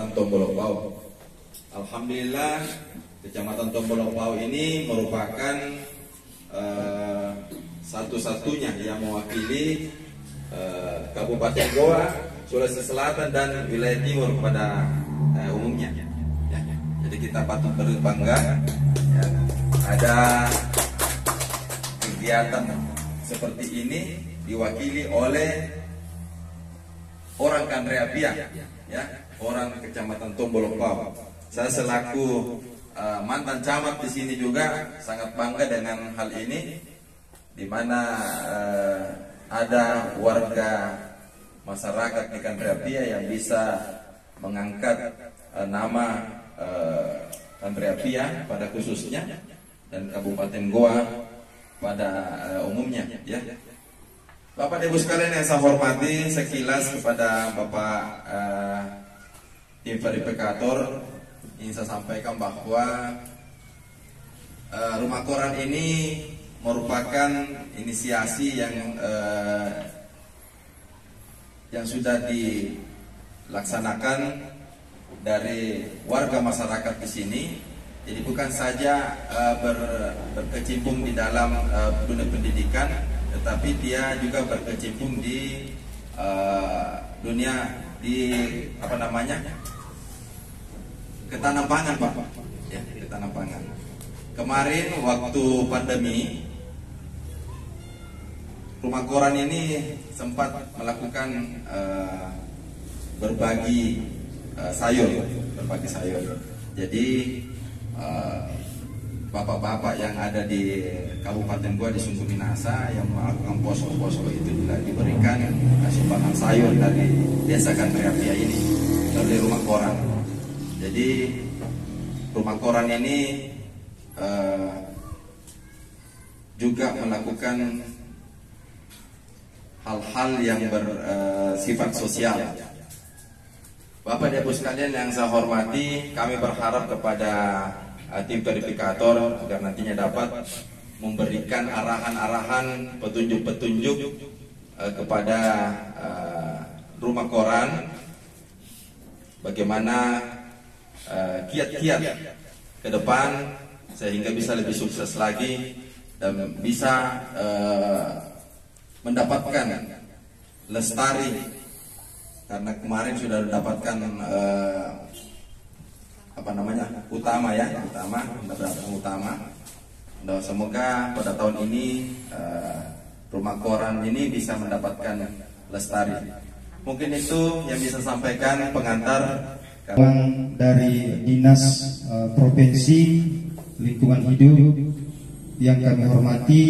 Kecamatan Tombolokpau. Alhamdulillah, Kecamatan Tombolokpau ini merupakan satu-satunya yang mewakili Kabupaten Goa, Sulawesi Selatan dan wilayah timur pada umumnya. Ya. Jadi kita patut berbangga. Ya. Ada kegiatan seperti ini diwakili oleh orang Kandreapia, ya, orang Kecamatan Tombolokpau. Saya selaku mantan camat di sini juga sangat bangga dengan hal ini, di mana ada warga masyarakat di Kandreapia yang bisa mengangkat nama Kandreapia pada khususnya dan Kabupaten Goa pada umumnya, ya. Bapak dan Ibu sekalian yang saya hormati, sekilas kepada Bapak tim verifikator ingin saya sampaikan bahwa rumah koran ini merupakan inisiasi yang sudah dilaksanakan dari warga masyarakat di sini. Jadi bukan saja berkecimpung di dalam dunia pendidikan, tetapi dia juga berkecimpung di dunia ketahanan pangan, Pak. Ya, ketahanan pangan. Kemarin waktu pandemi, rumah koran ini sempat melakukan berbagi sayur. Jadi bapak-bapak yang ada di Kabupaten Goa di Sungguh Minasa yang melakukan posko-posko itu juga diberikan sumbangan sayur dari desa Kandreapia ini dari rumah koran. Jadi rumah koran ini juga melakukan hal-hal yang bersifat sosial. Bapak dan Ibu sekalian yang saya hormati, kami berharap kepada tim verifikator agar nantinya dapat memberikan arahan-arahan, petunjuk-petunjuk kepada rumah koran, bagaimana kiat-kiat ke depan sehingga bisa lebih sukses lagi dan bisa mendapatkan lestari, karena kemarin sudah mendapatkan utama. Dan semoga pada tahun ini rumah koran ini bisa mendapatkan lestari. Mungkin itu yang bisa sampaikan pengantar dari Dinas Provinsi Lingkungan Hidup yang kami hormati,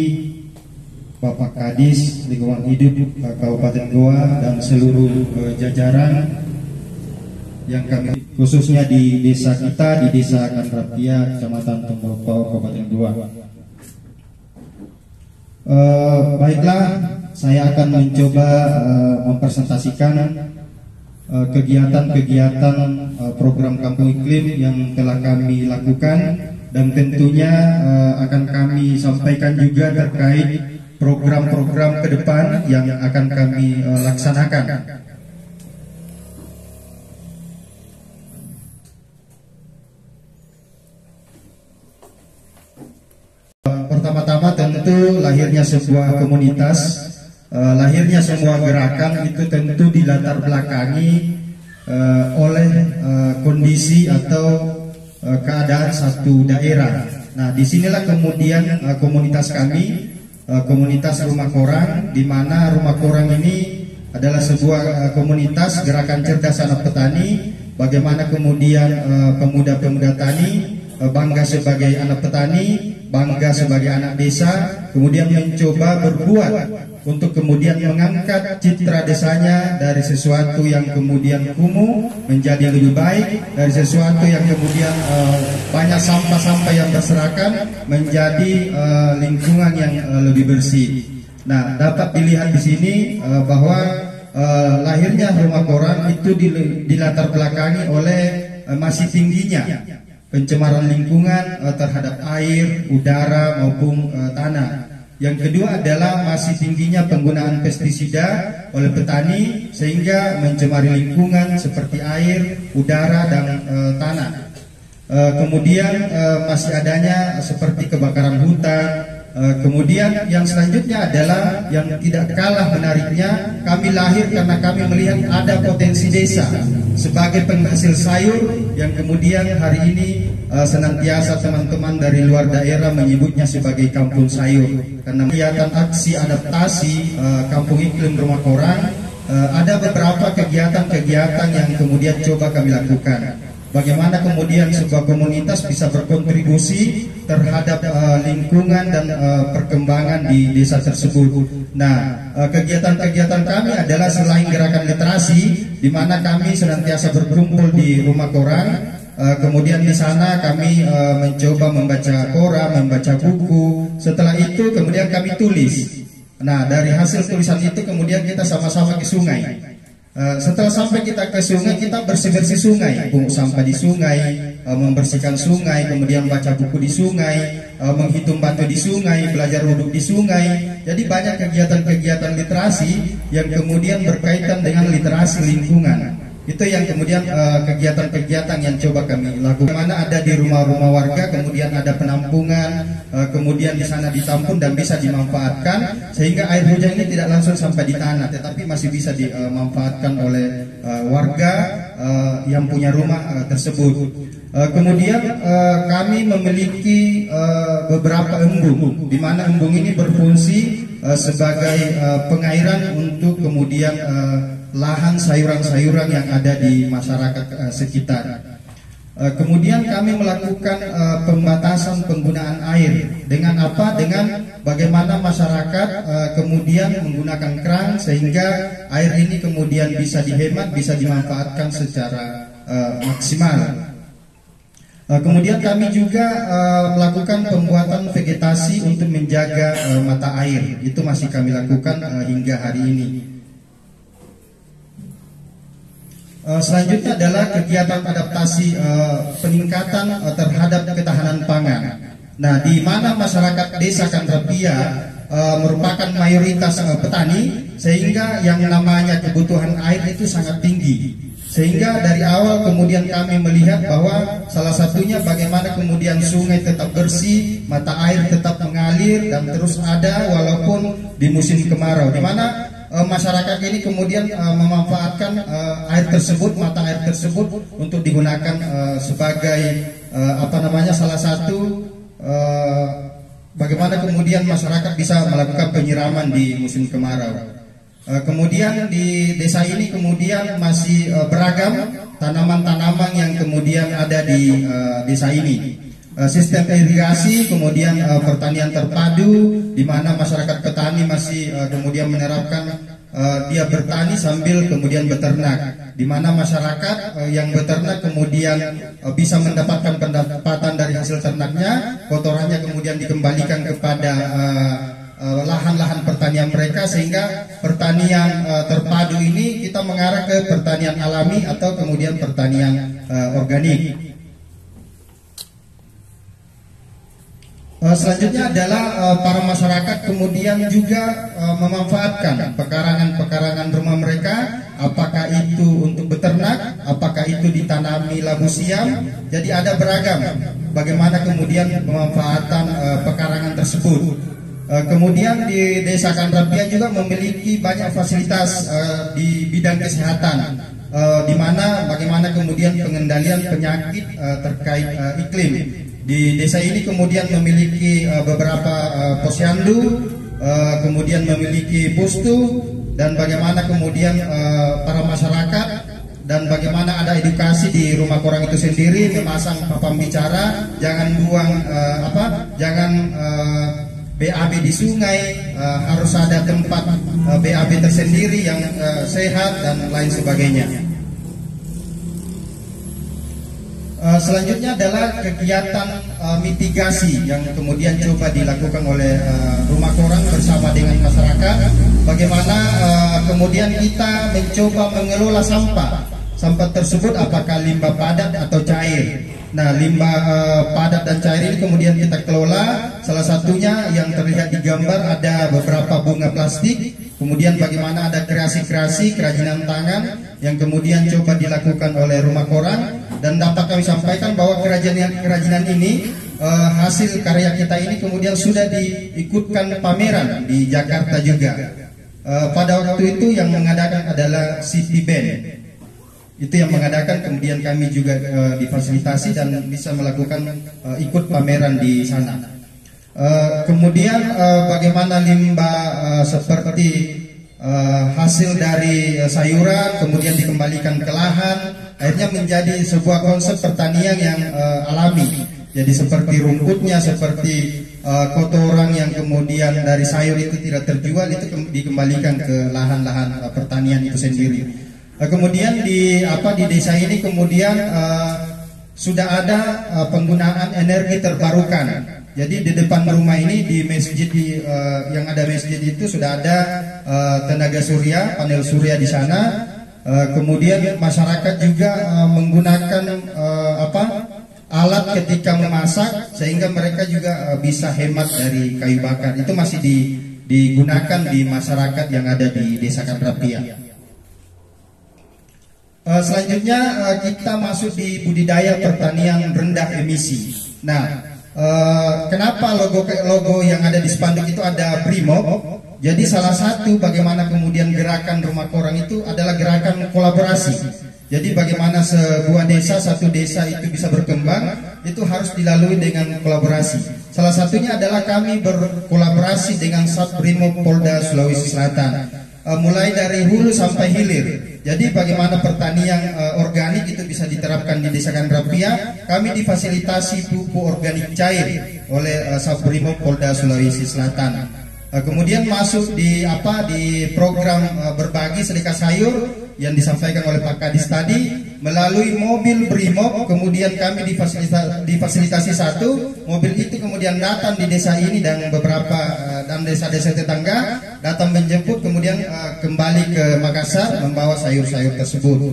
Bapak Kadis Lingkungan Hidup Kabupaten Goa dan seluruh jajaran yang kami khususnya di desa kita, di desa Kandreapia, Kecamatan Tombolokpau, Kabupaten Goa. Baiklah, saya akan mencoba mempresentasikan kegiatan-kegiatan program Kampung Iklim yang telah kami lakukan, dan tentunya akan kami sampaikan juga terkait program-program ke depan yang akan kami laksanakan. Pertama-tama tentu lahirnya sebuah komunitas, lahirnya semua gerakan itu tentu dilatar belakangi oleh kondisi atau keadaan satu daerah. Nah, disinilah kemudian komunitas kami, komunitas rumah koran, di mana rumah koran ini adalah sebuah komunitas gerakan cerdas anak petani. Bagaimana kemudian pemuda-pemuda tani bangga sebagai anak petani, bangga sebagai anak desa, kemudian mencoba berbuat untuk kemudian mengangkat citra desanya dari sesuatu yang kemudian kumuh menjadi lebih baik, dari sesuatu yang kemudian banyak sampah-sampah yang berserakan menjadi lingkungan yang lebih bersih. Nah, dapat dilihat di sini bahwa lahirnya rumah koran itu dilatar belakangi oleh masih tingginya pencemaran lingkungan terhadap air, udara maupun tanah. Yang kedua adalah masih tingginya penggunaan pestisida oleh petani sehingga mencemari lingkungan seperti air, udara, dan tanah. Kemudian masih adanya seperti kebakaran hutan. Kemudian yang selanjutnya adalah yang tidak kalah menariknya, kami lahir karena kami melihat ada potensi desa sebagai penghasil sayur yang kemudian hari ini senantiasa teman-teman dari luar daerah menyebutnya sebagai kampung sayur. Karena kegiatan aksi adaptasi kampung iklim Rumah Korang, ada beberapa kegiatan-kegiatan yang kemudian coba kami lakukan. Bagaimana kemudian sebuah komunitas bisa berkontribusi terhadap lingkungan dan perkembangan di desa tersebut. Nah, kegiatan-kegiatan kami adalah selain gerakan literasi, di mana kami senantiasa berkumpul di Rumah Korang. Kemudian di sana kami mencoba membaca koran, membaca buku. Setelah itu kemudian kami tulis. Nah, dari hasil tulisan itu kemudian kita sama-sama ke sungai. Setelah sampai kita ke sungai, kita bersih-bersih sungai, pungut sampah di sungai, membersihkan sungai, kemudian baca buku di sungai, menghitung batu di sungai, belajar wudhu di sungai. Jadi banyak kegiatan-kegiatan literasi yang kemudian berkaitan dengan literasi lingkungan. Itu yang kemudian kegiatan-kegiatan yang coba kami lakukan. Mana ada di rumah-rumah warga, kemudian ada penampungan, kemudian di sana ditampung dan bisa dimanfaatkan sehingga air hujan ini tidak langsung sampai di tanah, tetapi masih bisa dimanfaatkan oleh warga yang punya rumah tersebut. Kemudian kami memiliki beberapa embung, di mana embung ini berfungsi sebagai pengairan untuk kemudian lahan sayuran-sayuran yang ada di masyarakat sekitar. Kemudian kami melakukan pembatasan penggunaan air dengan apa? Dengan bagaimana masyarakat kemudian menggunakan keran sehingga air ini kemudian bisa dihemat, bisa dimanfaatkan secara maksimal. Kemudian kami juga melakukan pembuatan vegetasi untuk menjaga mata air. Itu masih kami lakukan hingga hari ini. Selanjutnya adalah kegiatan adaptasi peningkatan terhadap ketahanan pangan. Nah, di mana masyarakat desa Kandrapia merupakan mayoritas petani, sehingga yang namanya kebutuhan air itu sangat tinggi. Sehingga dari awal kemudian kami melihat bahwa salah satunya bagaimana kemudian sungai tetap bersih, mata air tetap mengalir dan terus ada walaupun di musim kemarau, di mana masyarakat ini kemudian memanfaatkan air tersebut, mata air tersebut untuk digunakan sebagai salah satu bagaimana kemudian masyarakat bisa melakukan penyiraman di musim kemarau. Kemudian di desa ini kemudian masih beragam tanaman-tanaman yang kemudian ada di desa ini. Sistem irigasi, kemudian pertanian terpadu, di mana masyarakat petani masih kemudian menerapkan dia bertani sambil kemudian beternak, di mana masyarakat yang beternak kemudian bisa mendapatkan pendapatan dari hasil ternaknya, kotorannya kemudian dikembalikan kepada lahan-lahan pertanian mereka, sehingga pertanian terpadu ini kita mengarah ke pertanian alami atau kemudian pertanian organik. Selanjutnya adalah para masyarakat kemudian juga memanfaatkan pekarangan-pekarangan rumah mereka, apakah itu untuk beternak, apakah itu ditanami labu siam. Jadi ada beragam bagaimana kemudian pemanfaatan pekarangan tersebut. Kemudian di Desa Kandrapia juga memiliki banyak fasilitas di bidang kesehatan, di mana bagaimana kemudian pengendalian penyakit terkait iklim. Di desa ini kemudian memiliki beberapa posyandu, kemudian memiliki pustu, dan bagaimana kemudian para masyarakat dan bagaimana ada edukasi di Rumah Korang itu sendiri, memasang papan bicara, jangan buang BAB di sungai, harus ada tempat BAB tersendiri yang sehat dan lain sebagainya. Selanjutnya adalah kegiatan mitigasi yang kemudian coba dilakukan oleh Rumah Korang bersama dengan masyarakat. Bagaimana kemudian kita mencoba mengelola sampah tersebut, apakah limbah padat atau cair. Nah, limbah padat dan cair ini kemudian kita kelola. Salah satunya yang terlihat di gambar ada beberapa bunga plastik. Kemudian bagaimana ada kreasi-kreasi kerajinan tangan yang kemudian coba dilakukan oleh Rumah Koran, dan dapat kami sampaikan bahwa kerajinan ini hasil karya kita ini kemudian sudah diikutkan pameran di Jakarta juga. Pada waktu itu yang mengadakan adalah City Band. Itu yang mengadakan, kemudian kami juga difasilitasi dan bisa melakukan ikut pameran di sana. Kemudian bagaimana limbah seperti hasil dari sayuran kemudian dikembalikan ke lahan, akhirnya menjadi sebuah konsep pertanian yang alami. Jadi seperti rumputnya, seperti kotoran yang kemudian dari sayur itu tidak terjual, itu dikembalikan ke lahan-lahan pertanian itu sendiri. Kemudian di desa ini kemudian sudah ada penggunaan energi terbarukan. Jadi di depan rumah ini di masjid yang ada masjid itu sudah ada tenaga surya, panel surya di sana. Kemudian masyarakat juga menggunakan alat ketika memasak, sehingga mereka juga bisa hemat dari kayu bakar. Itu masih digunakan di masyarakat yang ada di Desa Kandrapia. Selanjutnya kita masuk di budidaya pertanian rendah emisi. Nah, kenapa logo yang ada di spanduk itu ada Brimob? Jadi salah satu bagaimana kemudian gerakan Rumah Koran itu adalah gerakan kolaborasi. Jadi bagaimana sebuah desa, satu desa itu bisa berkembang, itu harus dilalui dengan kolaborasi. Salah satunya adalah kami berkolaborasi dengan Satbrimob Polda Sulawesi Selatan, mulai dari hulu sampai hilir. Jadi bagaimana pertanian organik itu bisa diterapkan di Desa Kandrapia, kami difasilitasi pupuk organik cair oleh Satbrimob Polda Sulawesi Selatan. Kemudian masuk di program berbagi sedekah sayur yang disampaikan oleh Pak Kadis tadi melalui mobil Brimob. Kemudian kami difasilitasi satu mobil itu, kemudian datang di desa ini dan beberapa dan desa-desa tetangga datang menjemput, kemudian kembali ke Makassar membawa sayur-sayur tersebut.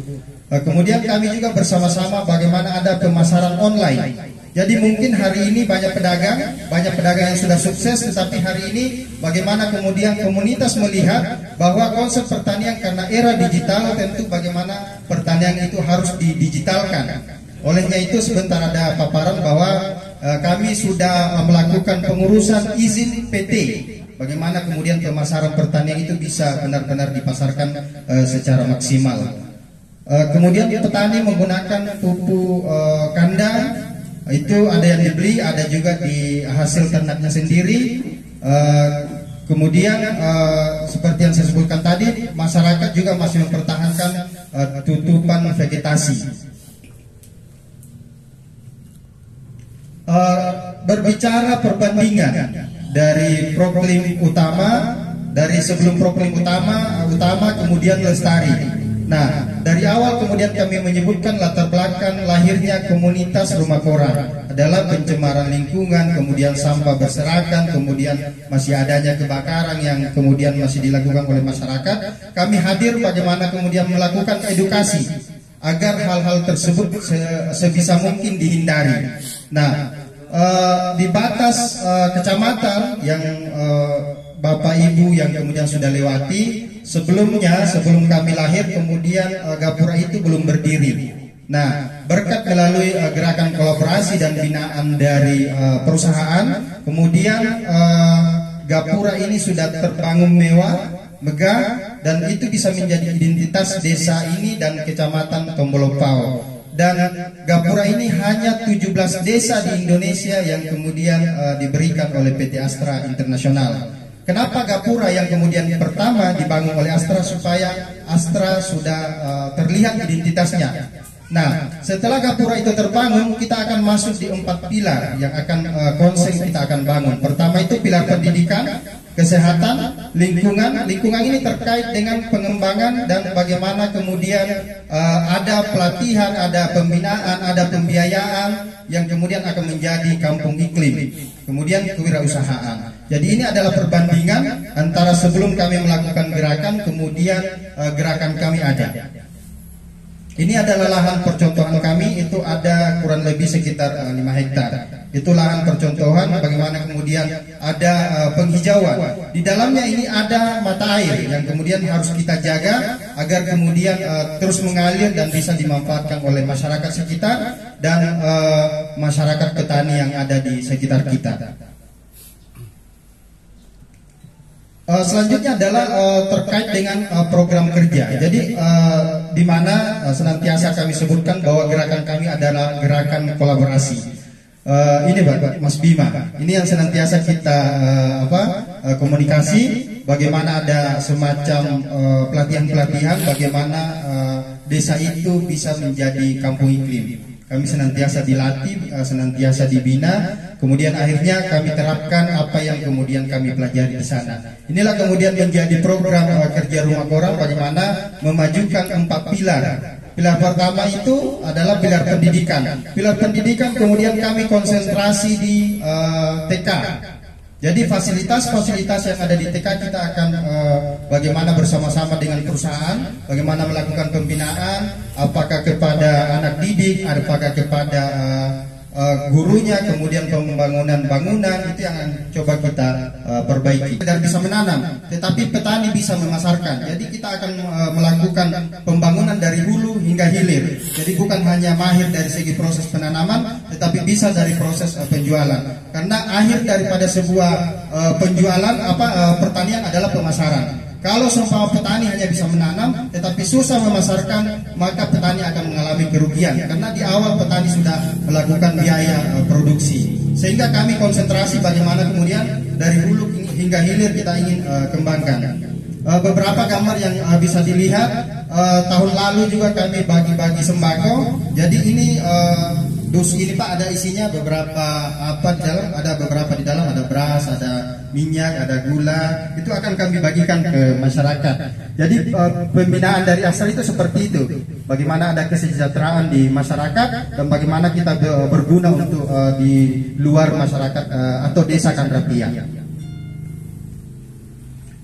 Kemudian kami juga bersama-sama bagaimana ada pemasaran online. Jadi mungkin hari ini banyak pedagang yang sudah sukses, tetapi hari ini bagaimana kemudian komunitas melihat bahwa konsep pertanian karena era digital, tentu bagaimana pertanian itu harus didigitalkan. Olehnya itu sebentar ada paparan bahwa kami sudah melakukan pengurusan izin PT. Bagaimana kemudian pemasaran pertanian itu bisa benar-benar dipasarkan secara maksimal. Kemudian petani menggunakan pupuk kandang. Itu ada yang dibeli, ada juga di hasil ternaknya sendiri. Kemudian seperti yang saya sebutkan tadi, masyarakat juga masih mempertahankan tutupan vegetasi. Berbicara perbandingan dari proklim utama, dari sebelum proklim utama kemudian lestari. Nah, dari awal kemudian kami menyebutkan latar belakang lahirnya komunitas Rumah Koran adalah pencemaran lingkungan, kemudian sampah berserakan, kemudian masih adanya kebakaran yang kemudian masih dilakukan oleh masyarakat. Kami hadir bagaimana kemudian melakukan edukasi agar hal-hal tersebut sebisa mungkin dihindari. Nah, di batas kecamatan yang Bapak Ibu yang kemudian sudah lewati, sebelum kami lahir kemudian gapura itu belum berdiri. Nah, berkat melalui gerakan kolaborasi dan binaan dari perusahaan, kemudian gapura ini sudah terbangun mewah, megah, dan itu bisa menjadi identitas desa ini dan kecamatan Tombolopao. Dan gapura ini hanya 17 desa di Indonesia yang kemudian diberikan oleh PT Astra Internasional. Kenapa gapura yang kemudian pertama dibangun oleh Astra? Supaya Astra sudah terlihat identitasnya. Nah, setelah gapura itu terbangun, kita akan masuk di 4 pilar yang akan konsep kita akan bangun. Pertama itu pilar pendidikan, kesehatan, lingkungan. Lingkungan ini terkait dengan pengembangan dan bagaimana kemudian ada pelatihan, ada pembinaan, ada pembiayaan yang kemudian akan menjadi kampung iklim. Kemudian kewirausahaan. Jadi ini adalah perbandingan antara sebelum kami melakukan gerakan, kemudian gerakan kami ada. Ini adalah lahan percontohan kami, itu ada kurang kurang lebih sekitar 5 hektar. Itu lahan percontohan bagaimana kemudian ada penghijauan. Di dalamnya ini ada mata air yang kemudian harus kita jaga agar kemudian terus mengalir dan bisa dimanfaatkan oleh masyarakat sekitar dan masyarakat petani yang ada di sekitar kita. Selanjutnya adalah terkait dengan program kerja. Jadi di mana senantiasa kami sebutkan bahwa gerakan kami adalah gerakan kolaborasi. Ini Mas Bima, ini yang senantiasa kita komunikasi. Bagaimana ada semacam pelatihan-pelatihan bagaimana desa itu bisa menjadi kampung iklim. Kami senantiasa dilatih, senantiasa dibina, kemudian akhirnya kami terapkan apa yang kemudian kami pelajari di sana. Inilah kemudian menjadi program kerja Rumah Koran bagaimana memajukan 4 pilar. Pilar pertama itu adalah pilar pendidikan. Pilar pendidikan kemudian kami konsentrasi di TK. Jadi fasilitas-fasilitas yang ada di TK kita akan bagaimana bersama-sama dengan perusahaan, bagaimana melakukan pembinaan, apakah kepada anak didik, apakah kepada gurunya, kemudian pembangunan bangunan itu yang coba kita perbaiki. Tidak bisa menanam, tetapi petani bisa memasarkan. Jadi kita akan melakukan pembangunan dari hulu hingga hilir. Jadi bukan hanya mahir dari segi proses penanaman, tetapi bisa dari proses penjualan. Karena akhir daripada sebuah penjualan pertanian adalah pemasaran. Kalau seumpama petani hanya bisa menanam tetapi susah memasarkan, maka petani akan mengalami kerugian karena di awal petani sudah melakukan biaya produksi. Sehingga kami konsentrasi bagaimana kemudian dari hulu hingga hilir kita ingin kembangkan. Beberapa gambar yang bisa dilihat, tahun lalu juga kami bagi-bagi sembako. Jadi ini dus ini Pak ada isinya beberapa di dalam, ada beberapa di dalam, ada beras, ada minyak, ada gula, itu akan kami bagikan ke masyarakat. Jadi pembinaan dari asal itu seperti itu. Bagaimana ada kesejahteraan di masyarakat dan bagaimana kita berguna untuk di luar masyarakat atau desa Kandrapia.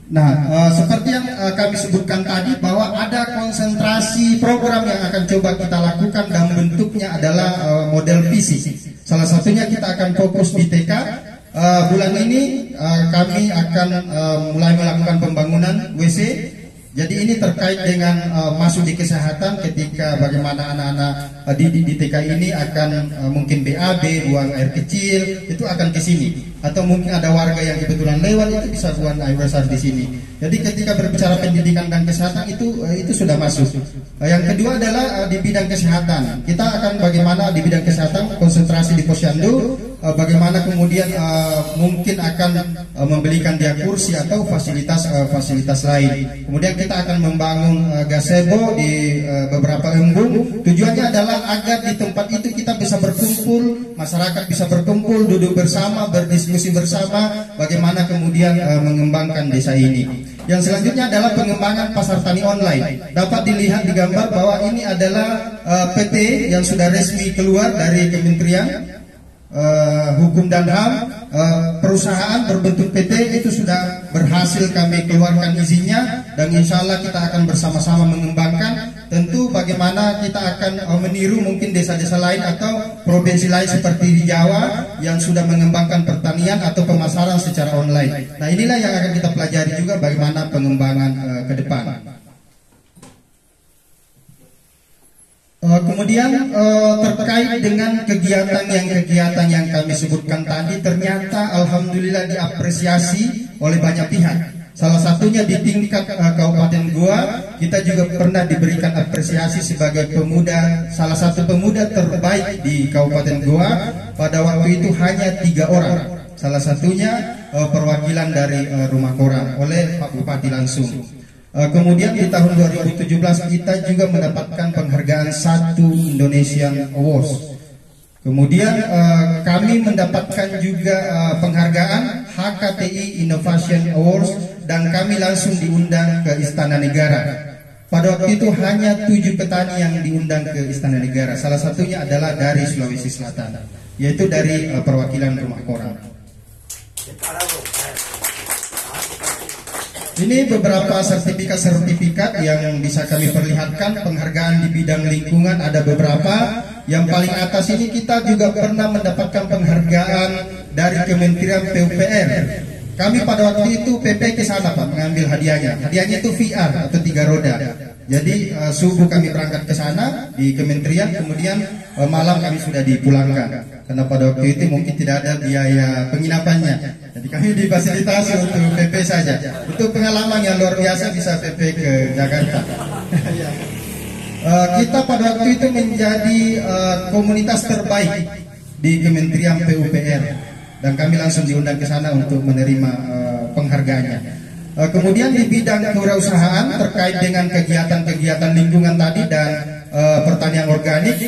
Nah, seperti yang kami sebutkan tadi bahwa ada konsentrasi program yang akan coba kita lakukan dan bentuknya adalah model visi. Salah satunya kita akan fokus di TK. Bulan ini kami akan mulai melakukan pembangunan WC. Jadi ini terkait dengan masuk di kesehatan ketika bagaimana anak-anak di TK ini akan mungkin BAB, buang air kecil, itu akan ke sini. Atau mungkin ada warga yang kebetulan lewat itu bisa buang air besar di sini. Jadi ketika berbicara pendidikan dan kesehatan itu sudah masuk. Yang kedua adalah di bidang kesehatan. Kita akan bagaimana di bidang kesehatan konsentrasi di Posyandu, bagaimana kemudian mungkin akan membelikan dia kursi atau fasilitas lain. Kemudian kita akan membangun gazebo di beberapa embung. Tujuannya adalah agar di tempat itu kita bisa berkumpul, masyarakat bisa berkumpul, duduk bersama, berdiskusi bersama, bagaimana kemudian mengembangkan desa ini. Yang selanjutnya adalah pengembangan pasar tani online. Dapat dilihat di gambar bahwa ini adalah PT yang sudah resmi keluar dari Kementerian Hukum dan HAM. Perusahaan berbentuk PT itu sudah berhasil kami keluarkan izinnya dan insya Allah kita akan bersama-sama mengembangkan. Tentu bagaimana kita akan meniru mungkin desa-desa lain atau provinsi lain seperti di Jawa yang sudah mengembangkan pertanian atau pemasaran secara online. Nah inilah yang akan kita pelajari juga bagaimana pengembangan ke depan. Kemudian terkait dengan kegiatan yang kami sebutkan tadi, ternyata alhamdulillah diapresiasi oleh banyak pihak. Salah satunya di tingkat Kabupaten Goa, kita juga pernah diberikan apresiasi sebagai salah satu pemuda terbaik di Kabupaten Goa. Pada waktu itu hanya 3 orang. Salah satunya perwakilan dari Rumah Koran oleh Pak Bupati langsung. Kemudian di tahun 2017 kita juga mendapatkan penghargaan 1 Indonesian Awards. Kemudian kami mendapatkan juga penghargaan HKTI Innovation Awards dan kami langsung diundang ke Istana Negara. Pada waktu itu hanya 7 petani yang diundang ke Istana Negara. Salah satunya adalah dari Sulawesi Selatan, yaitu dari perwakilan Rumah Koran. Ini beberapa sertifikat yang bisa kami perlihatkan. Penghargaan di bidang lingkungan ada beberapa. yang paling atas ini kita juga pernah mendapatkan penghargaan dari Kementerian PUPR. Kami pada waktu itu PP ke sana Pak mengambil hadiahnya. Hadiahnya itu VR atau 3 roda. Jadi subuh kami berangkat ke sana di kementerian, kemudian malam kami sudah dipulangkan. Karena pada waktu itu mungkin tidak ada biaya penginapannya. Jadi kami difasilitasi untuk PP saja. Itu pengalaman yang luar biasa bisa PP ke Jakarta. Kita pada waktu itu menjadi komunitas terbaik di Kementerian PUPR. Dan kami langsung diundang ke sana untuk menerima penghargaannya. Kemudian di bidang kewirausahaan terkait dengan kegiatan-kegiatan lingkungan tadi dan pertanian organik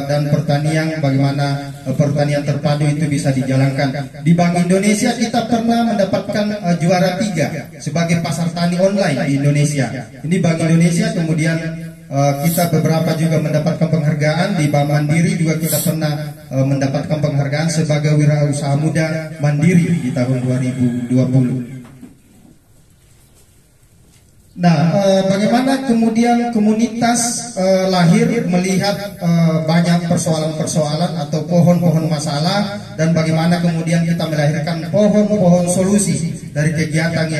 dan pertanian, bagaimana pertanian terpadu itu bisa dijalankan. Di Bank Indonesia kita pernah mendapatkan juara 3 sebagai pasar tani online di Indonesia. Ini Bank Indonesia, kemudian kita beberapa juga mendapatkan penghargaan. Di Bank Mandiri juga kita pernah mendapatkan penghargaan sebagai wirausaha muda mandiri di tahun 2020. Nah, bagaimana kemudian komunitas lahir melihat banyak persoalan-persoalan atau pohon-pohon masalah, dan bagaimana kemudian kita melahirkan pohon-pohon solusi dari kegiatan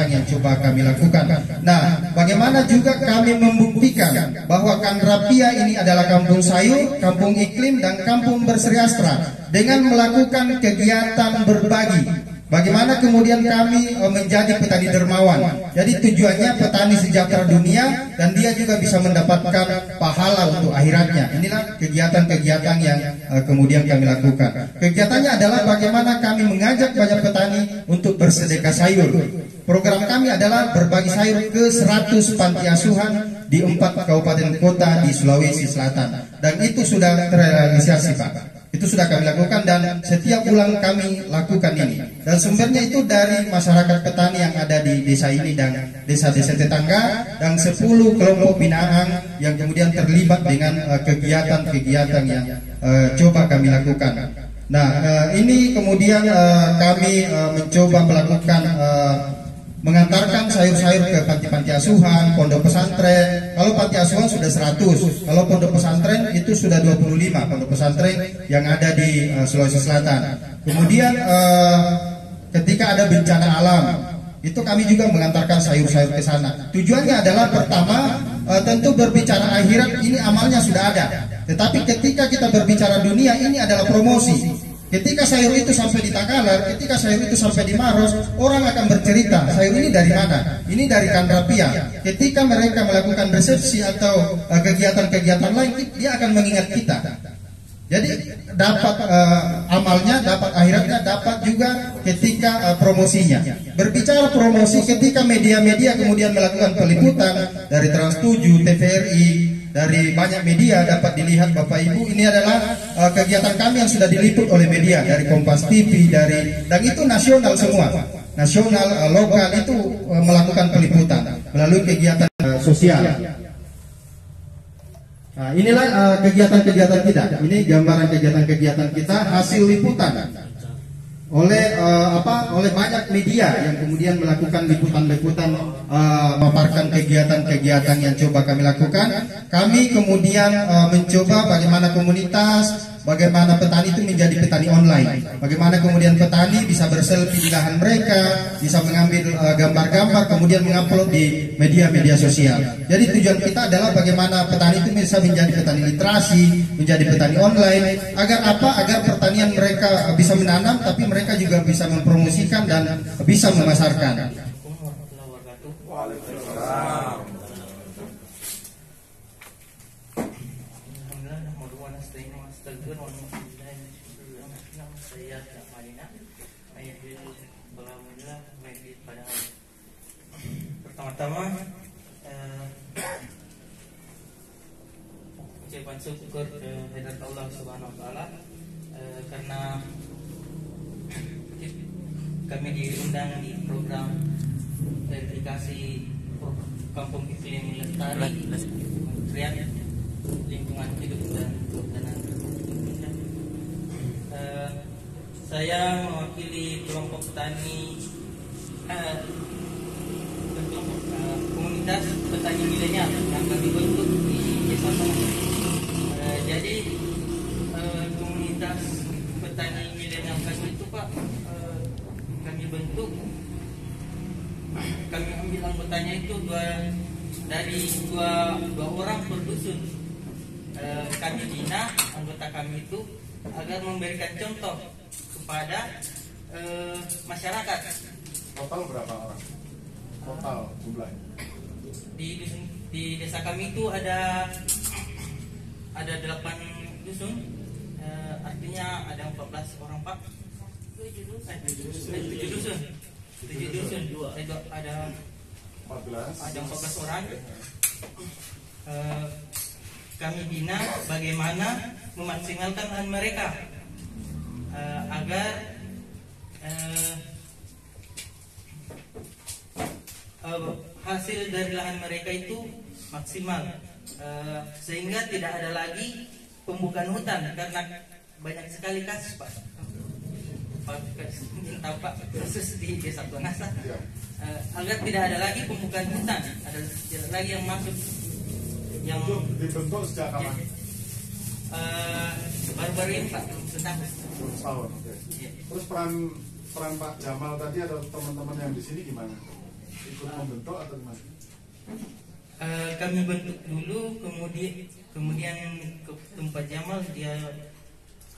yang coba kami lakukan. Nah, bagaimana juga kami membuktikan bahwa Kandrapia ini adalah kampung sayur, kampung iklim, dan kampung berseriastra dengan melakukan kegiatan berbagi. Bagaimana kemudian kami menjadi petani dermawan. Jadi tujuannya petani sejahtera dunia dan dia juga bisa mendapatkan pahala untuk akhiratnya. Inilah kegiatan-kegiatan yang kemudian kami lakukan. Kegiatannya adalah bagaimana kami mengajak banyak petani untuk bersedekah sayur. Program kami adalah berbagi sayur ke 100 panti asuhan di 4 kabupaten kota di Sulawesi Selatan. Dan itu sudah terrealisasi Pak. Itu sudah kami lakukan dan setiap bulan kami lakukan ini. Dan sumbernya itu dari masyarakat petani yang ada di desa ini dan desa-desa tetangga, dan 10 kelompok binaan yang kemudian terlibat dengan kegiatan-kegiatan yang coba kami lakukan. Nah, ini kemudian kami mencoba melakukan mengantarkan sayur-sayur ke panti-panti asuhan, pondok pesantren. Kalau panti asuhan sudah 100, kalau pondok pesantren itu sudah 25 pondok pesantren yang ada di Sulawesi Selatan. Kemudian ketika ada bencana alam, itu kami juga mengantarkan sayur-sayur ke sana. Tujuannya adalah pertama, tentu berbicara akhirat ini amalnya sudah ada. Tetapi ketika kita berbicara dunia, ini adalah promosi. Ketika sayur itu sampai di Takalar, ketika sayur itu sampai di Maros, orang akan bercerita, sayur ini dari mana? Ini dari Kandrapia. Ketika mereka melakukan resepsi atau kegiatan-kegiatan lain, dia akan mengingat kita. Jadi dapat amalnya, dapat akhiratnya, dapat juga ketika promosinya. Berbicara promosi, ketika media-media kemudian melakukan peliputan dari Trans7, TVRI, dari banyak media dapat dilihat Bapak Ibu, ini adalah kegiatan kami yang sudah diliput oleh media dari Kompas TV, dan itu nasional semua, nasional, lokal itu melakukan peliputan melalui kegiatan sosial. Nah, inilah kegiatan-kegiatan kita. Ini gambaran kegiatan-kegiatan kita hasil liputan oleh oleh banyak media yang kemudian melakukan liputan-liputan memaparkan kegiatan-kegiatan yang coba kami lakukan. Kami kemudian mencoba bagaimana komunitas, bagaimana petani itu menjadi petani online, bagaimana kemudian petani bisa berselfie di lahan mereka, bisa mengambil gambar-gambar kemudian mengupload di media-media sosial. Jadi tujuan kita adalah bagaimana petani itu bisa menjadi petani literasi, menjadi petani online, agar apa? Agar pertanian mereka bisa menanam, tapi mereka juga bisa mempromosikan dan bisa memasarkan. Pertama-tama ucapan syukur kehadirat Allah Subhanahu wa taala karena kami diundang di program verifikasi Kampung Iklim Lestari Kementerian Lingkungan Hidup dan Kehutanan Indonesia. Saya mewakili kelompok petani komunitas petani milenial yang kami bentuk di desa Songo. Jadi dibentuk, kami ambil anggotanya itu dari dua orang per dusun. Kami bina anggota kami itu agar memberikan contoh kepada masyarakat. Total berapa orang? Total jumlahnya? Di desa kami itu ada 8 dusun, artinya ada 14 orang Pak. 7 dusun. Ada 14 orang. Kami bina bagaimana memaksimalkan lahan mereka agar hasil dari lahan mereka itu maksimal, sehingga tidak ada lagi pembukaan hutan, karena banyak sekali kasus Pak. Mungkin tahu Pak kasus di Desa Tuanasa, agar tidak ada lagi pembukaan hutan, tidak lagi yang masuk. Yang dibentuk sejak kapan? Baru-baru ini Pak, setahun. Setahun, oke. Iya. Terus peran Pak Jamal tadi atau teman-teman yang di sini gimana? Ikut membentuk atau gimana? Kami bentuk dulu, kemudian ke tempat Jamal,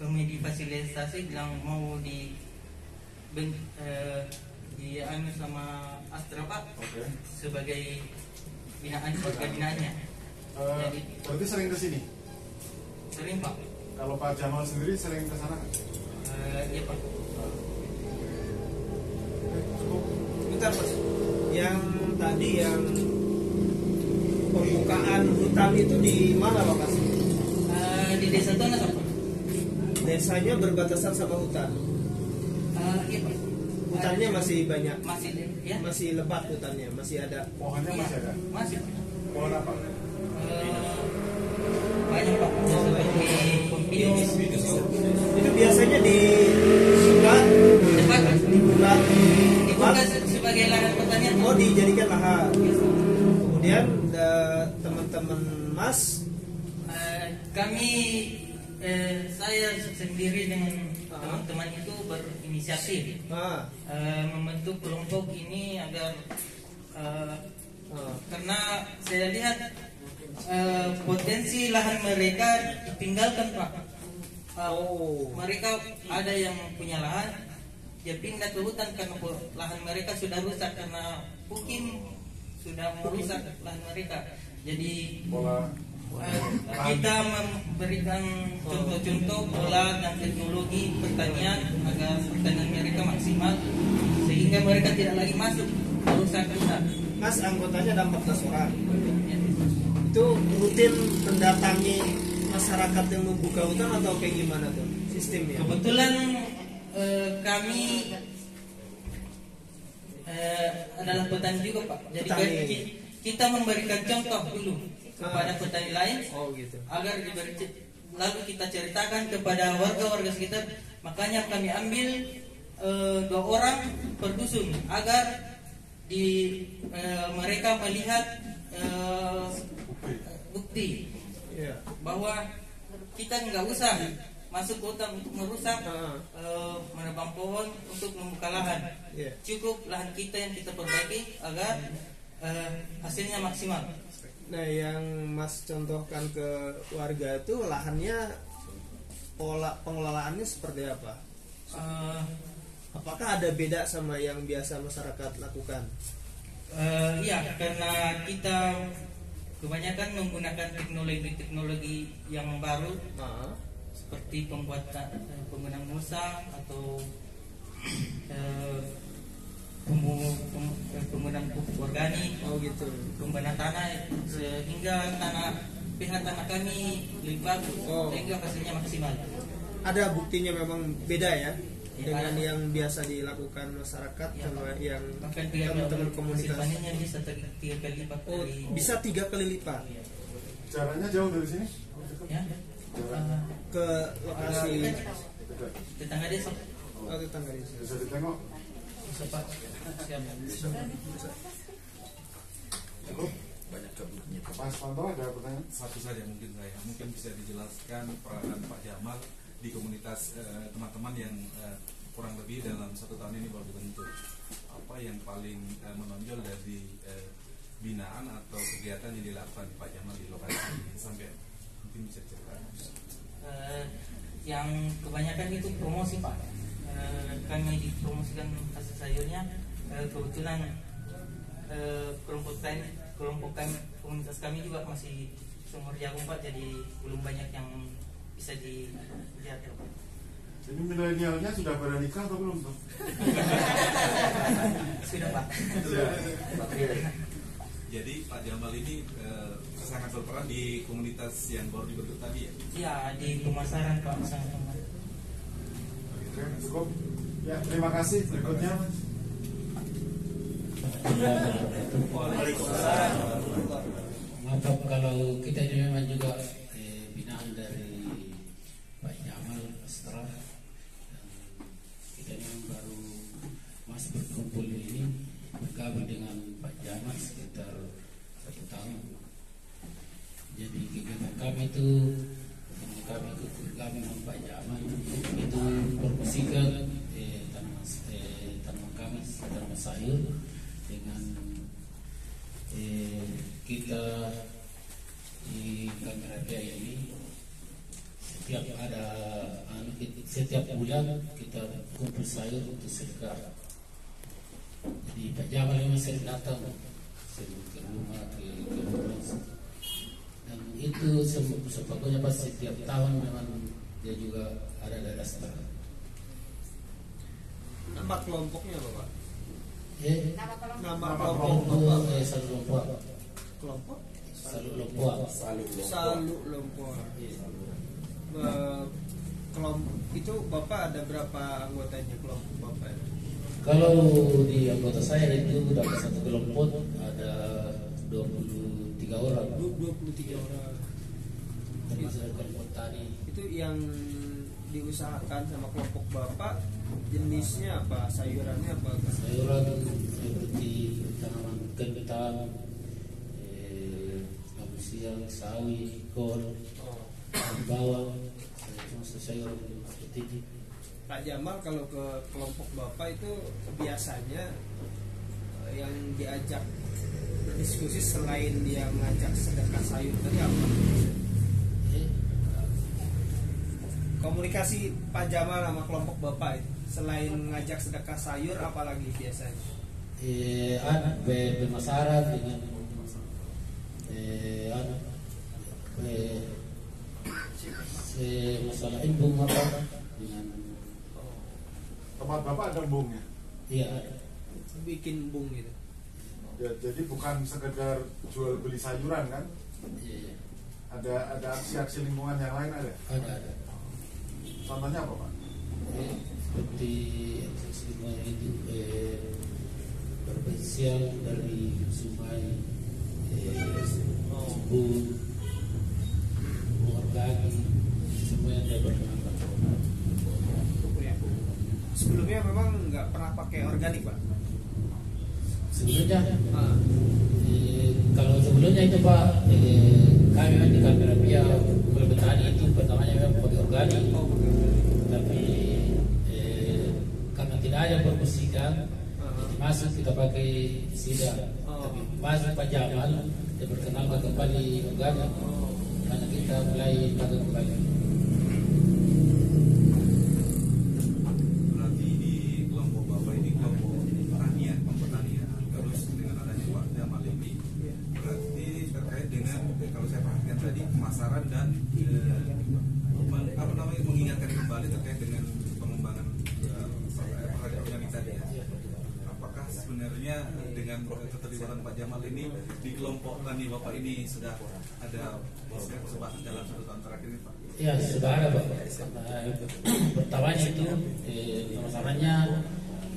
kami difasilitasi bilang mau anu sama Astra Pak, Oke. sebagai keluarga binaannya. Jadi Berarti sering ke sini? sering Pak. Kalau Pak Jamal sendiri sering ke sana? Iya Pak. Cukup. Bentar Mas, yang tadi yang pembukaan hutan itu di mana Pak Mas? Di Desa Tuanasa Pak. Desanya berbatasan sama hutan. Iya Pak. Hutannya masih banyak, ya? masih lebat hutannya, masih ada. Pohonnya Iya, masih ada? masih Pak. Pohon apa? Banyak Pak, seperti pompius. Itu biasanya disukat, dibulat, Sebagai lahan pertanian. oh dijadikan lahan. Kemudian teman-teman Mas, Kami saya sendiri dengan teman-teman itu berinisiatif membentuk kelompok ini agar karena saya lihat potensi lahan mereka ditinggalkan Pak. Mereka ada yang punya lahan, dia pindah ke hutan karena lahan mereka sudah rusak, karena mungkin sudah merusak lahan mereka. Jadi kita memberikan contoh-contoh pola dan teknologi pertanian agar pertanian mereka maksimal, sehingga mereka tidak lagi masuk merusak hutan. Mas anggotanya ada 14 orang. Itu rutin mendatangi masyarakat yang membuka hutan atau kayak gimana tuh sistemnya? Kebetulan kami adalah petani juga Pak. Jadi kita memberikan contoh dulu kepada petani lain, gitu. Agar lalu kita ceritakan kepada warga-warga sekitar. Makanya kami ambil 2 orang per dusun agar mereka melihat bukti bahwa kita nggak usah masuk hutan untuk merusak, menebang pohon untuk membuka lahan. Cukup lahan kita yang kita perbaiki agar hasilnya maksimal. Nah, yang Mas contohkan ke warga itu lahannya, pola pengelolaannya seperti apa? Apakah ada beda sama yang biasa masyarakat lakukan? Iya, karena kita kebanyakan menggunakan teknologi yang baru, seperti penggunaan mulsa atau penggunaan pupuk organik, gitu. penggunaan tanah, sehingga pH tanah kami lebih bagus, sehingga hasilnya maksimal. Ada buktinya memang beda ya, dengan yang biasa dilakukan masyarakat sama yang teman-teman komunitas. Panennya bisa 3 kali lipat. Bisa 3 kali lipat. Jaraknya jauh dari sini? Ya. Ke lokasi tetangga desa. tetangga desa. Bisa ditengok? Bisa Pak. Cukup? Banyak kabutnya. Mas Panto ada pertanyaan? Satu saja mungkin bisa dijelaskan peranan Pak Jamal di komunitas teman-teman yang kurang lebih dalam 1 tahun ini baru dibentuk. Apa yang paling menonjol dari binaan atau kegiatan yang dilakukan Pak Jamal di lokasi ini sampai mungkin bisa ceritakan? Yang kebanyakan itu promosi Pak. Kami dipromosikan kasih sayurnya. Kebetulan kelompok kami, komunitas kami juga masih sumur jagung Pak, jadi belum banyak yang bisa dilihat Pak. Jadi milenialnya sudah pada nikah atau belum tuh? Sudah Pak. Jadi Pak Jamal ini sangat berperan di komunitas yang baru dibentuk tadi ya? Iya, di pemasaran Pak, sangat membantu. Oke, cukup. Ya, terima kasih. Berikutnya Mas. Maaf kalau kita ini memang juga binaan dari Pak Jamal Astra, dan kita memang baru masih berkumpul ini bergabung dengan Pak Jamal sekitar 1 tahun. Jadi kegiatan kami itu kami ikut bergabung dengan Pak Jamal itu membersihkan tanaman kami, tanaman sayur dengan kita di Kangrapia ini setiap bulan kita kumpul sayur untuk sedekah. Jadi Pak Jamal memang sering datang ke rumah ke dan itu sebetulnya pas setiap tahun memang dia juga ada dasar. Nama kelompoknya apa Pak? Nama kelompok Salu Lompoa. Kelompok Salu Lompoa. Salu Lompoa. Kelompok itu Bapak ada berapa anggotanya kelompok Bapak? Kalau di anggota saya itu dapat satu kelompok ada 23 orang. 23 orang. Termasuk kelompok tani. Itu yang diusahakan sama kelompok Bapak jenisnya apa? Sayurannya apa? Sayuran seperti tanaman kentang, labu siang, sawi, kol, bawang, sayuran seperti itu. Pak Jamal kalau ke kelompok Bapak itu biasanya yang diajak berdiskusi selain dia ngajak sedekah sayur tadi apa? Komunikasi Pak Jamal sama kelompok Bapak itu selain ngajak sedekah sayur apalagi biasanya? Bermasyarakat dengan masalah embung apa dengan Tempat Bapak ada embungnya? iya ada. Bikin embung gitu. Ya, jadi bukan sekedar jual beli sayuran kan? Iya. Ada aksi-aksi lingkungan yang lain ada? Ada. Contohnya apa Pak? Seperti semua itu berpersial dari sungai, embung, organik, semua yang ada berkenaan. Sebelumnya memang nggak pernah pakai organik Pak? Sebelumnya kalau sebelumnya itu Pak kami memang di Kangrapia berpetani itu pertamanya memang pakai organik, tapi karena tidak ada berbersihkan masuk kita pakai sida, tapi masuk Pak Jamal dia berkenalkan kembali organik karena kita mulai pakai kembali. Pemasaran dan mengingatkan kembali terkait dengan pengembangan organik tadi ya. Apakah sebenarnya dengan keterlibatan Pak Jamal ini di kelompok tani Bapak ini sudah ada perkembangan dalam 1 tahun terakhir ini Pak? Ya sudah ada Pak. Pertamanya itu pemasarannya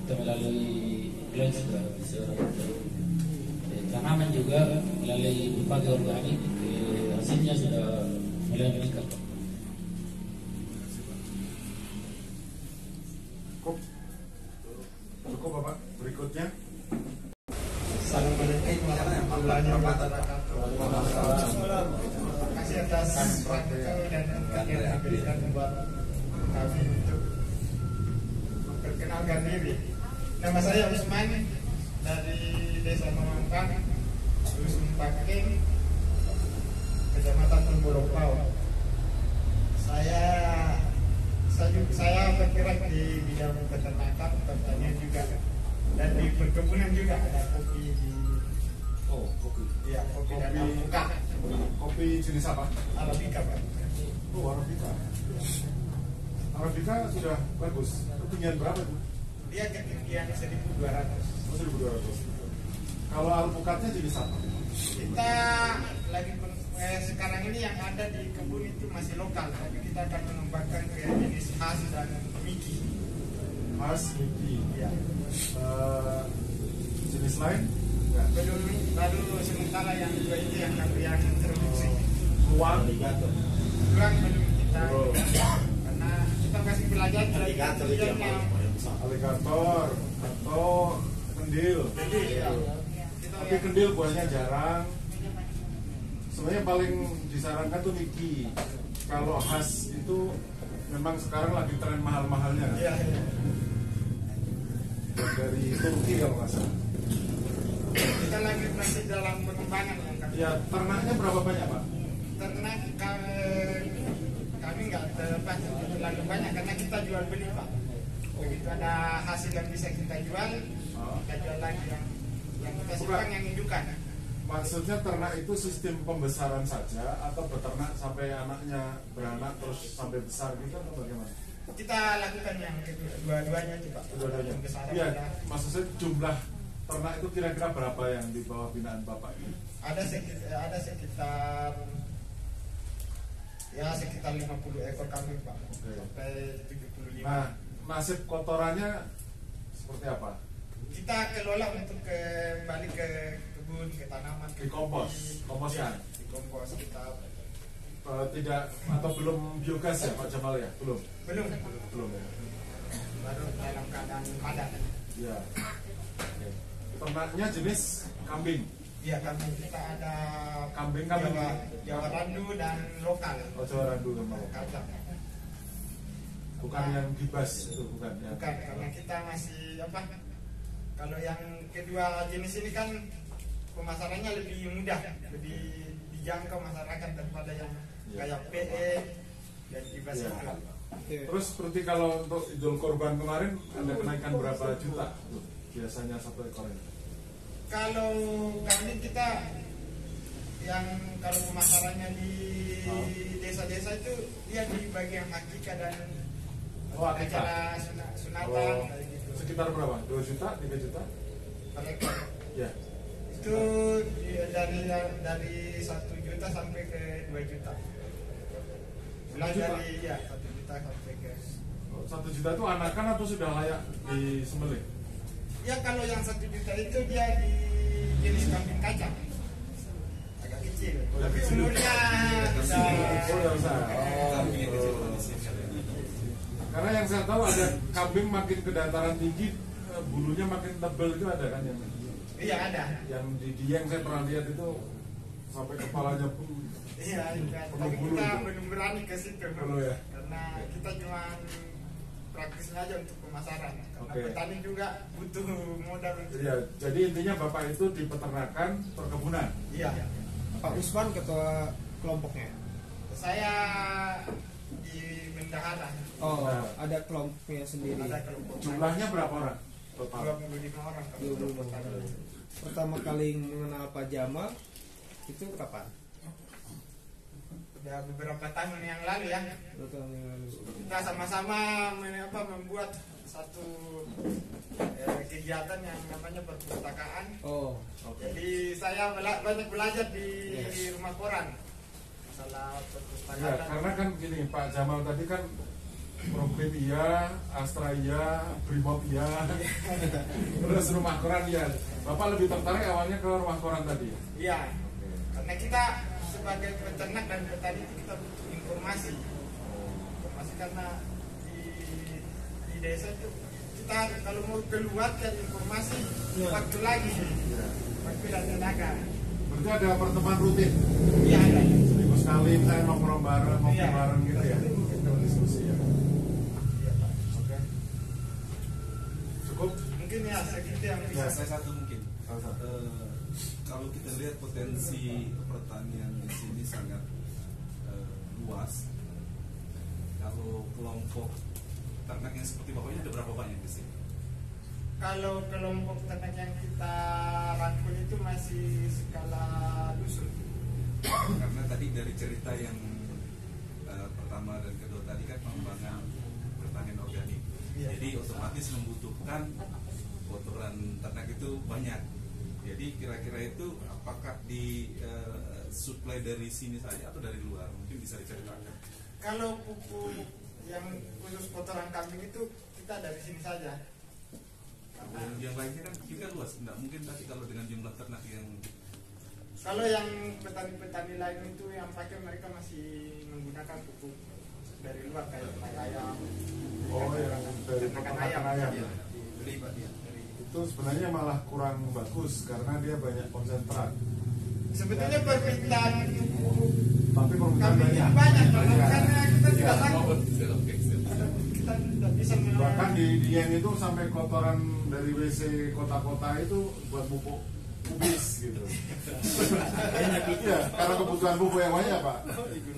kita melalui iklan sudah bisa. Tanaman juga melalui berbagai organik hasilnya sudah mulai meningkat. Cukup Bapak. Berikutnya. Assalamualaikum warahmatullahi wabarakatuh. Terima kasih atas praktek dan tempat yang diberikan buat kami untuk bekerja Perkenalkan diri. Nama saya Usman dari Desa Mamampang, Dusun Paking, Kecamatan Tombolopau. Saya bergerak di bidang peternakan, pertanian juga, dan di perkebunan juga. Ada kopi di kopi. Iya, kopi dan alpukat. Kopi jenis apa? Arabica, Pak. Oh, Arabica. Arabica sudah bagus. Ketinggian berapa tuh? Dia ketinggian 1.200. Oh, 1.200. Kalau alpukatnya jenis apa? Kita lagi sekarang ini yang ada di kebun itu masih lokal, tapi kita akan mengembangkan ke jenis khas dan Miki. Khas Miki. Ya. Jenis lain? Belum, baru sementara yang dua itu yang kami yang introduksi. Luang. Kurang belum kita, karena kita masih belajar dari yang Alligator atau kendil. ya. Tapi kendil buahnya jarang. Sebenarnya paling disarankan tuh Miki. Kalau khas itu memang sekarang lagi tren mahal-mahalnya. Iya. Dari Turki kalau nggak salah. Kita lagi masih dalam pengembangan yang kami. Ya, ternaknya berapa banyak, Pak? Ternak kami nggak terlalu banyak karena kita jual beli, Pak. Begitu ada hasil yang bisa kita jual, kita jual lagi yang kita simpan, yang indukan. Maksudnya ternak itu sistem pembesaran saja atau beternak sampai anaknya beranak terus sampai besar gitu atau bagaimana? Kita lakukan yang dua-duanya itu, Pak. Dua-duanya. Pembesaran Iya, ada. maksudnya jumlah ternak itu kira-kira berapa yang di bawah binaan Bapak ini? Ada sekitar 50 ekor kambing, Pak. Oke. Sampai 75. Nah, nasib kotorannya seperti apa? Kita kelola untuk kembali ke kebun, ke tanaman, Di kompos, komposnya? Di kompos kita. Tidak atau belum biogas ya Pak Jamal ya? Belum ya. Baru dalam keadaan padat. Ya. Ternaknya jenis kambing. Iya, kambing kita ada Kambing. Jawa Randu dan lokal. Oh, Jawa Randu sama Kacang. bukan yang gibas itu bukan ya. Bukan, karena kita masih kalau yang kedua jenis ini kan pemasarannya lebih mudah, lebih dijangkau masyarakat daripada yang kayak PE dan gibas Ya. itu. Terus seperti kalau untuk Idul Kurban kemarin ada kenaikan berapa juta tuh, biasanya satu ekor ini? Kalau kami kita yang kalau pemasarannya di desa-desa itu dia di bagian hakika dan Akikah. acara sunatan kayak gitu. Sekitar berapa? 2 juta, 3 juta? Per ekor. Ya. Itu dari 1 juta sampai ke 2 juta. Mulai 1 juta? dari 1 juta sampai ke 1 juta itu anakan atau sudah layak disembelih? ya kalau yang 1 juta itu dia di jenis kambing kacang. Agak kecil. Oh, Tapi kecil. umurnya Udah besar. Karena yang saya tahu ada kambing makin ke dataran tinggi bulunya makin tebal itu ada kan yang iya ada. yang di Dieng saya pernah lihat itu sampai kepalanya pun Iya, Perlu tapi bulu kita itu. belum berani ke situ, Perlu ya? karena kita cuma praktisnya aja untuk pemasaran. Karena Oke. petani juga butuh modal untuk. ya, jadi intinya Bapak itu di peternakan perkebunan. Iya. Pak Usman ketua kelompoknya. Saya di bendahara. Oh, Nah. ada kelompoknya sendiri. Ada kelompok. Jumlahnya berapa orang total? 25 orang. kalau 25 kelompok orang. tani. Pertama kali mengenal Pak Jamal itu kapan? Udah beberapa tahun yang lalu ya. 2 tahun yang lalu. Kita sama-sama membuat satu kegiatan yang namanya perpustakaan. Oh, Jadi saya banyak belajar di Yes. rumah koran masalah Ya, perpustakaan. karena kan gini Pak Jamal tadi kan Problem iya, Astra iya, Brimob iya, terus rumah koran iya. Bapak lebih tertarik awalnya ke rumah koran tadi. Iya, karena kita sebagai peternak dan petani itu kita butuh informasi. Informasi karena di desa itu kita kalau mau keluar cari informasi waktu lagi, waktu dan tenaga. Berarti ada pertemuan rutin. Iya ada. Seminggu sekali saya nongkrong bareng, ngopi Iya. bareng gitu ya. Kita diskusi ya. Iya Pak. Oke. segitu yang Ya, bisa. saya satu mungkin. Kalau kita lihat potensi pertanian di sini sangat luas. Kalau kelompok ternak yang seperti bapaknya ada berapa banyak di sini? Kalau kelompok ternak yang kita rangkul itu masih skala dusun. Karena tadi dari cerita yang pertama dan kedua tadi kan pengembangan pertanian organik. Iya. Jadi otomatis membutuhkan kotoran ternak itu banyak. Jadi kira-kira itu apakah di supply dari sini saja atau dari luar? Mungkin bisa diceritakan. Kalau pupuk yang khusus kotoran kambing itu kita dari sini saja. Yang lainnya kan kita luas, nggak mungkin tadi kalau dengan jumlah ternak yang Kalau yang petani-petani lain itu yang pakai mereka masih menggunakan pupuk dari luar kayak ayam. Oh ya, dari peternakan ayam. Iya. Beli Pak dia. Itu sebenarnya malah kurang bagus karena dia banyak konsentrat. Sebetulnya permintaan pupuk Tapi permintaan kambing banyak. itu banyak Iya. karena kita Iya. tidak sanggup. Kita tidak bisa Bahkan di Dieng itu sampai kotoran dari WC kota-kota itu buat pupuk kubis gitu. Iya, karena kebutuhan pupuk yang banyak Pak.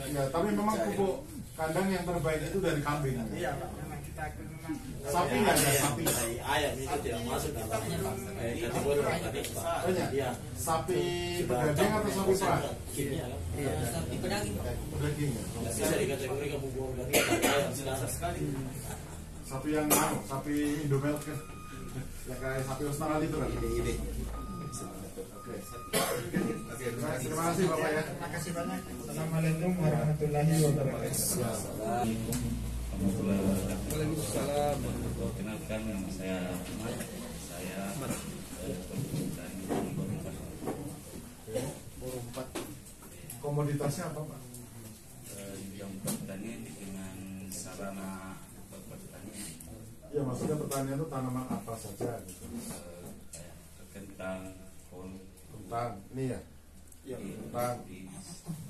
Ya, tapi memang pupuk kandang yang terbaik itu dari kambing. Iya Pak, memang kita memang Sapi nggak ada sapi. Ayam itu tidak masuk dalam kategori organik, Pak. Banyak. Iya. Sapi pedaging atau sapi perah? Kimia kan? Sapi pedaging Pak. Pedaging ya. Nggak bisa dikategorikan pupuk organik. Ayam dasar sekali. Sapi yang sapi Indomilk kan. Ya kayak sapi Australia itu kan. Oke. Terima kasih Bapak ya. terima kasih banyak. Assalamualaikum warahmatullahi wabarakatuh. Waalaikumsalam. Perkenalkan nama saya Ahmad. Saya petani Borompat. Komoditasnya apa Pak? Yang pertanian dengan sarana pertanian. Ya maksudnya pertanian itu tanaman apa saja gitu. Kayak kentang, kol, Kentang, ini ya. iya, kentang. di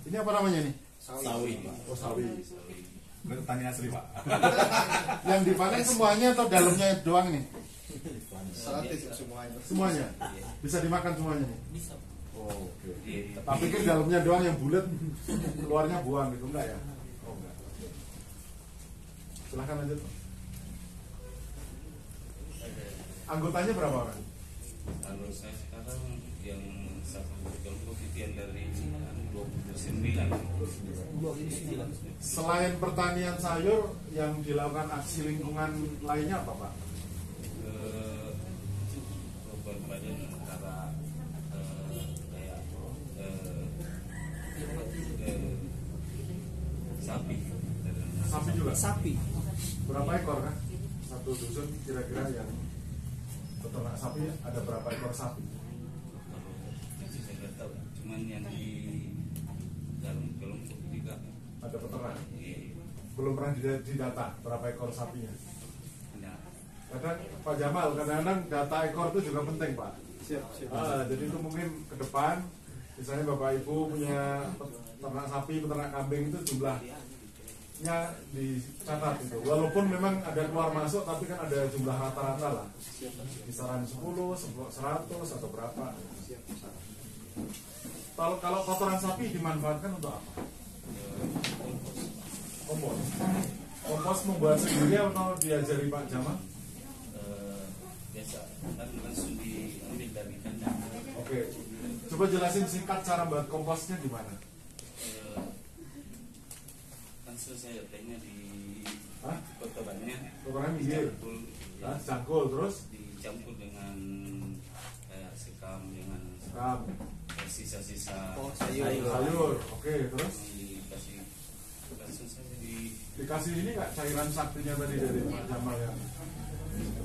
Ini apa namanya nih? Sawi, Pak. Oh sawi. bertani asli Pak. Yang dipanen semuanya atau dalamnya doang nih? Semuanya. Semuanya. Bisa dimakan semuanya nih. Bisa. Oh, oke. di Tapi kan dalamnya doang yang bulat, keluarnya buang gitu enggak ya? Oh enggak. Silahkan lanjut. Anggotanya berapa kan? Kalau saya sekarang yang satu kelompok itu yang dari 29. Selain pertanian sayur yang dilakukan aksi lingkungan lainnya apa Pak? Berbadan antara kayak sapi. Sapi juga? Sapi. Berapa ekor kan? Satu dusun kira-kira yang peternak sapi ada berapa ekor sapi? Masih saya nggak tahu. Cuman yang di dalam kelompok juga Ada peternak? iya, Belum pernah didata berapa ekor sapinya? ada. Kadang Pak Jamal, kadang-kadang data ekor itu juga penting Pak. Jadi itu mungkin ke depan, misalnya Bapak Ibu punya peternak sapi, peternak kambing itu jumlahnya dicatat itu. Walaupun memang ada keluar masuk, tapi kan ada jumlah rata-rata lah. Kisaran 10, 100 atau berapa. Kalau kotoran sapi dimanfaatkan untuk apa? Kompos. Kompos membuat sendiri atau diajari Pak Jamal? Biasa kan langsung diambil dari kandang. Oke. Coba jelasin singkat cara buat komposnya gimana? Langsung saya letaknya di Hah? kotorannya, Kotoran minggir. campur, Hah? Cangkul terus dicampur dengan kayak sekam dengan sekam, sisa-sisa sayur. Oke, terus dikasih langsung saja dikasih ini nggak cairan saktinya tadi dari Pak Jamal yang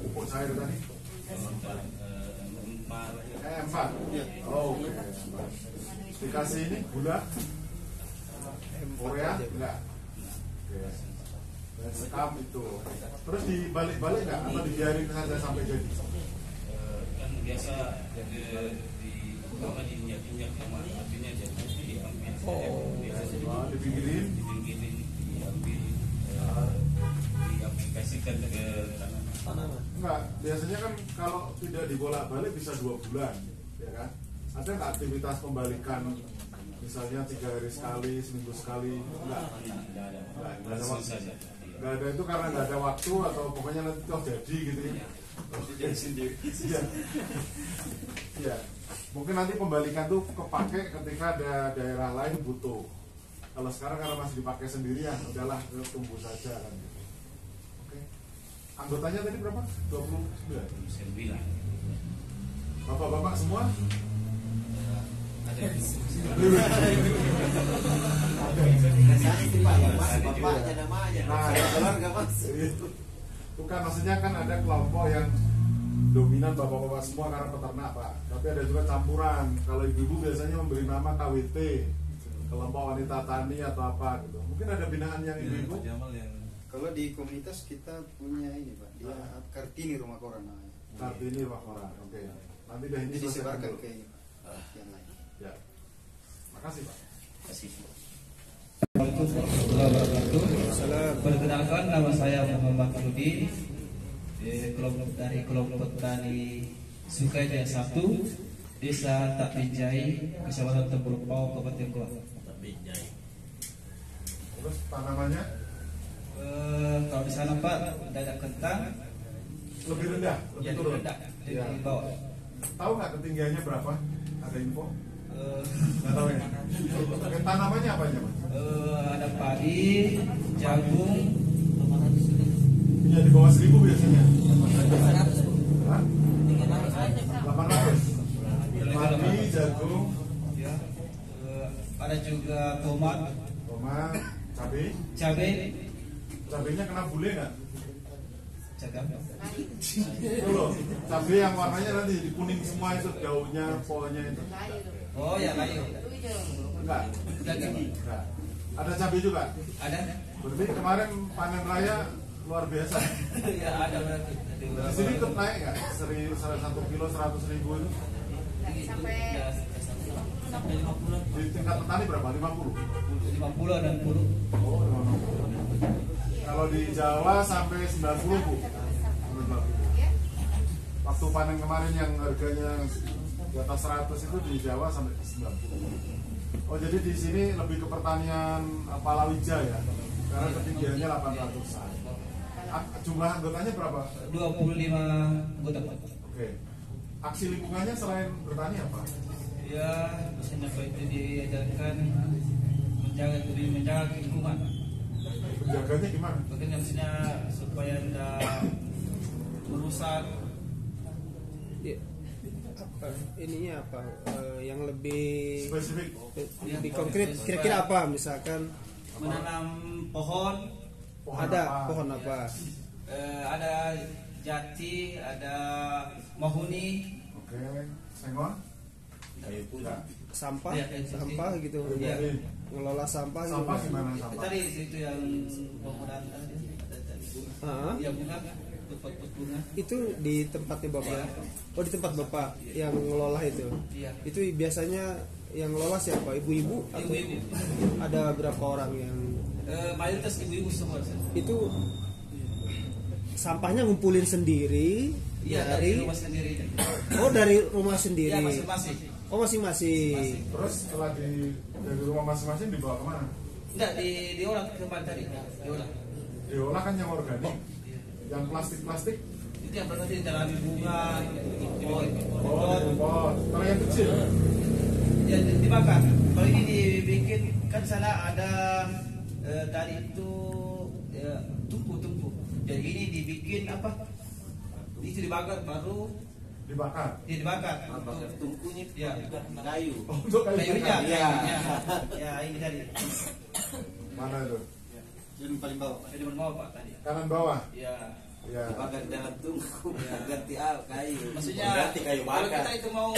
pupuk cair tadi? empar Empat. Oh, oke. Dikasih ini gula, urea enggak? Oke. Dan sekam itu. Terus dibalik-balik nggak atau dibiarin saja sampai jadi? kan biasa di apa diinjak-injak sama apinya jadi diambil saja Dipinggirin. diambil diaplikasikan ke tanaman. Pak, biasanya kan kalau tidak dibolak-balik bisa 2 bulan, ya kan? Ada nggak aktivitas pembalikan, misalnya 3 hari sekali, seminggu sekali? Enggak. Nggak ada waktu. Nggak ada itu karena nggak ada waktu atau pokoknya nanti toh jadi gitu ya? Jadi sendiri. Iya. Iya. Mungkin nanti pembalikan tuh kepake ketika ada daerah lain butuh. Kalau sekarang karena masih dipakai sendirian, udahlah tunggu saja kan. Oke. Anggotanya tadi berapa? 29. Bapak-bapak semua? Bapaknya namanya. Nah, Keluarga Mas. Bukan, maksudnya kan ada kelompok yang dominan bapak-bapak semua karena peternak Pak. Tapi ada juga campuran. Kalau ibu-ibu biasanya memberi nama KWT, kelompok wanita tani atau apa gitu. Mungkin ada binaan yang ibu-ibu. Kalau di komunitas kita punya ini Pak, dia Kartini Rumah Koran namanya. Kartini Rumah Koran, oke. Nanti dah ini disebarkan dulu. ke yang lain. Ya. Makasih Pak. Perkenalkan, nama saya Muhammad Rudi, dari kelompok tani Sukai Jaya 1, Desa Tapinjai, Kecamatan Tempurpau, Kabupaten Goa. Terus tanamannya Kalau di sana Pak, ada kentang lebih rendah, lebih yang turun. rendah Ya. di bawah. Tahu nggak ketinggiannya berapa? Ada info? Eh, Nggak tahu ya. Oke, tanamannya apa aja Mas? Ada padi, jagung, Ya di bawah 1000 biasanya. Hah? 800. Padi, jagung, ya. Ada juga tomat, cabai. cabai, Cabainya kena bule nggak? jagung. Itu loh, cabai yang warnanya nanti di kuning semua itu daunnya, pohonnya itu. Oh ya, layu. Enggak. Jagung. Enggak. Ada cabai juga. Ada? Berarti kemarin panen raya luar biasa. Ya ada berarti. Di sini ikut naik nggak? 1 kilo 100.000 itu? Sampai 50. Di tingkat petani berapa? 50? 50 dan 10. Oh, 50. Kalau di Jawa sampai 90 Bu. Waktu panen kemarin yang harganya di atas 100 itu di Jawa sampai 90. Oh, jadi di sini lebih ke pertanian palawija ya? Karena ketinggiannya 800-an. Jumlah anggotanya berapa? 25 anggota. Oke. Aksi lingkungannya selain bertani apa? Ya, misalnya apa itu diajarkan menjaga lingkungan. Penjaganya gimana? Bagaimana misalnya supaya tidak merusak. Ya, apa ininya apa yang lebih Spesifik. lebih konkret kira-kira apa misalkan Menanam pohon, ada pohon apa? ada jati, ada mahuni, Oke. Sengon? Sampah, Ya, kayak sampah gitu. Ya. Ngelola sampah gitu. Sampah gimana sampah? tadi itu yang penggunaan tadi, ada tadi. Ah, Ya bunga, pot-pot bunga. itu di tempatnya Bapak. Oh, di tempat Bapak yang ngelola itu. Iya. Itu biasanya yang ngelola siapa? Ibu-ibu atau Ibu-ibu. ada berapa orang yang Mayoritas ibu-ibu semua. itu sampahnya ngumpulin sendiri Iya, dari rumah sendiri. Oh, dari rumah sendiri. Ya, masing-masing. Oh, masing-masing. Terus setelah dari rumah masing-masing dibawa kemana? Enggak, diolah kembali tadi. Diolah. Diolah kan yang organik. Yang plastik-plastik? Itu yang berarti dalam bunga, pot, Oh, di pot. Kalau yang kecil? ya dibakar. Kalau ini dibikin kan sana ada tadi itu ya, tungku. Jadi ini dibikin apa? Itu dibakar baru Dibakar. dibakar. Tungkunya Ya, kayu. Oh, untuk kayu kayunya. bakar. Ya, ya ini tadi. Mana itu? Yang paling bawah. Jadi mau Pak tadi. Kanan bawah. Ya. Ya. Dibakar di dalam tungku. Ganti kayu. Maksudnya ganti kayu kalau bakar. kita itu mau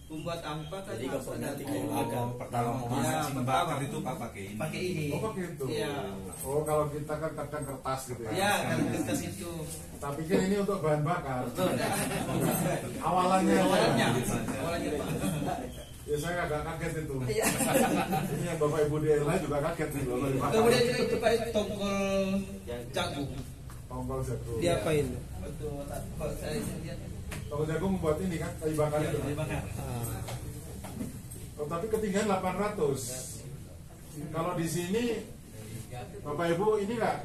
membuat apa tadi? Jadi kalau ganti kayu Oh, bakar. pertama mau Ya, mancing bakar itu Pak pakai ini. Pakai ini. Oh, pakai itu. Iya. Oh, kalau kita kan kadang kertas gitu ya. Ya, kan kertas itu. Tapi kan ini untuk bahan bakar. Betul. Awalannya. Awalnya aja. Pak. Ya saya agak kaget itu. Iya. Ini yang Bapak Ibu di lain juga kaget nih kalau dimakan. Kemudian juga itu Pak tongkol jagung. Tongkol jagung. Diapain? Kalau saya lihat Tongkol jagung membuat ini kan kayu bakar itu. kayu bakar. Oh, tapi ketinggian 800. Kalau di sini Bapak Ibu ini nggak,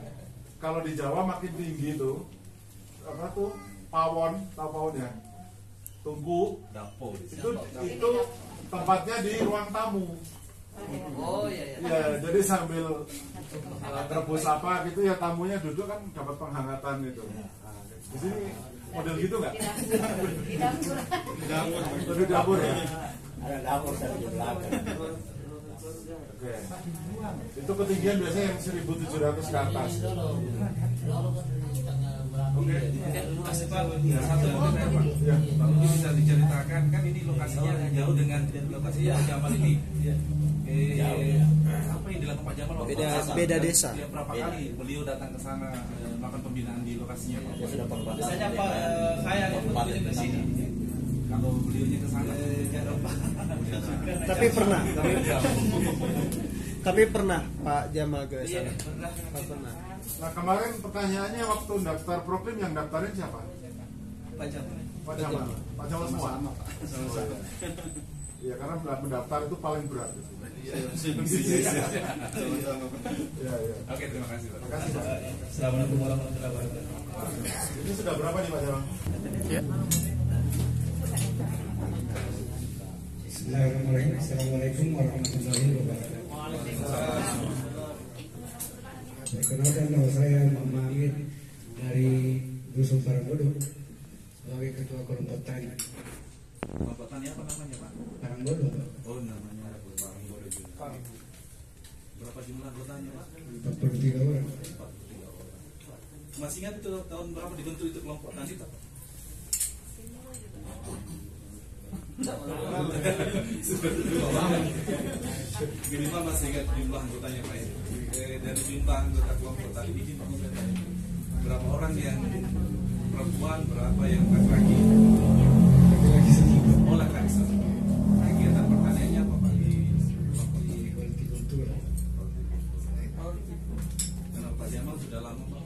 kalau di Jawa makin tinggi itu apa tuh pawon, tahu pawon ya? Tungku. Itu tempatnya di ruang tamu. Oh iya. Ya, jadi sambil rebus apa gitu ya, tamunya duduk kan dapat penghangatan gitu. Nah, di sini model gitu nggak? Di dapur. Di dapur ya. Ada dapur di belakang. Oke. Itu ketinggian biasanya yang 1.700 ke atas. Oke, kasih Pak satu menit ya Pak. Ya. Pak mungkin bisa diceritakan kan ini lokasinya jauh dengan lokasinya Pak Jamal ini. Apa yang dilakukan Pak Jamal? Beda desa. Ya, berapa kali beliau datang ke sana melakukan pembinaan di lokasinya Pak? Biasanya Pak saya ikut ke sini. Kalau beliaunya ke sana Tapi pernah Pak Jamal ke sana. Pernah. Nah kemarin pertanyaannya waktu daftar Proklim yang daftarin siapa? Pak Jamal. Pak Jamal. Pak Jamal semua. Iya karena mendaftar itu paling berat. Iya. Oke, terima kasih Pak. Terima kasih Pak. Assalamualaikum warahmatullahi wabarakatuh. Ini sudah berapa nih Pak Jamal? Ya. Bismillahirrahmanirrahim. Assalamualaikum warahmatullahi wabarakatuh. Perkenalkan nama saya Muhammad Amin dari Dusun Parangbodo sebagai ketua kelompok tani. Kelompok tani apa namanya Pak? Parangbodo. Oh namanya Parangbodo juga. Berapa jumlah anggotanya Pak? 43 orang. Masih ingat itu tahun berapa dibentuk itu kelompok tani Pak? Minimal masih ingat jumlah anggotanya Pak. Dari jumlah anggota kelompok tadi ini berapa orang yang perempuan, berapa yang laki-laki? Oh laki-laki. Kegiatan pertaniannya apa Pak di kelompok ini? Hortikultura. Karena Pak Jamal sudah lama Pak.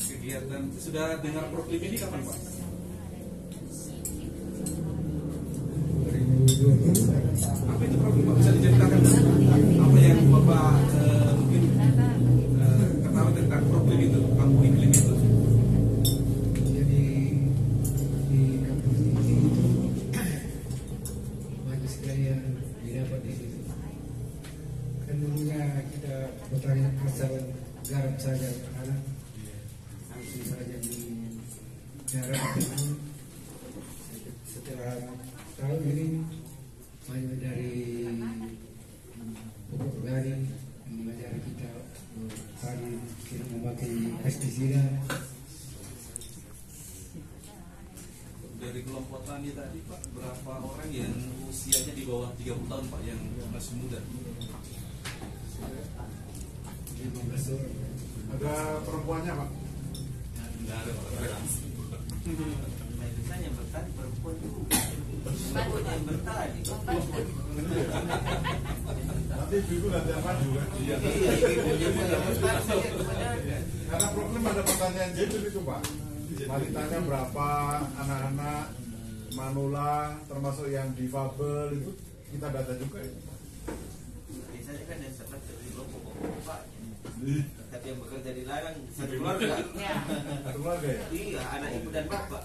Kegiatan sudah dengar Proklim ini kapan Pak? 2020. Apa itu Proklim Pak? Bisa diceritakan apa yang Bapak mungkin ketahui tentang Proklim itu, kampung iklim itu? Jadi di kampus ini itu banyak sekali yang didapat di situ. Kan dulunya kita petani asal garap saja anak langsung saja di garap. Setelah tahun ini banyak dari pupuk organik yang mengajari kita tadi tidak memakai pestisida. Dari kelompok tani tadi Pak, berapa orang yang usianya di bawah 30 tahun Pak yang masih muda? 15 orang. Ada perempuannya Pak? Tidak ada Pak. Biasanya bertani perempuan itu. Yang bertani. Nanti ibu latihan maju kan? Iya. Karena Proklim ada pertanyaan gitu itu Pak. Wanitanya berapa, anak-anak, manula, termasuk yang difabel itu kita data juga itu Pak. Biasanya kan yang seperti di kelompok Pak. Tapi yang bekerja di ladang satu keluarga. Satu keluarga ya? Iya, anak ibu dan bapak.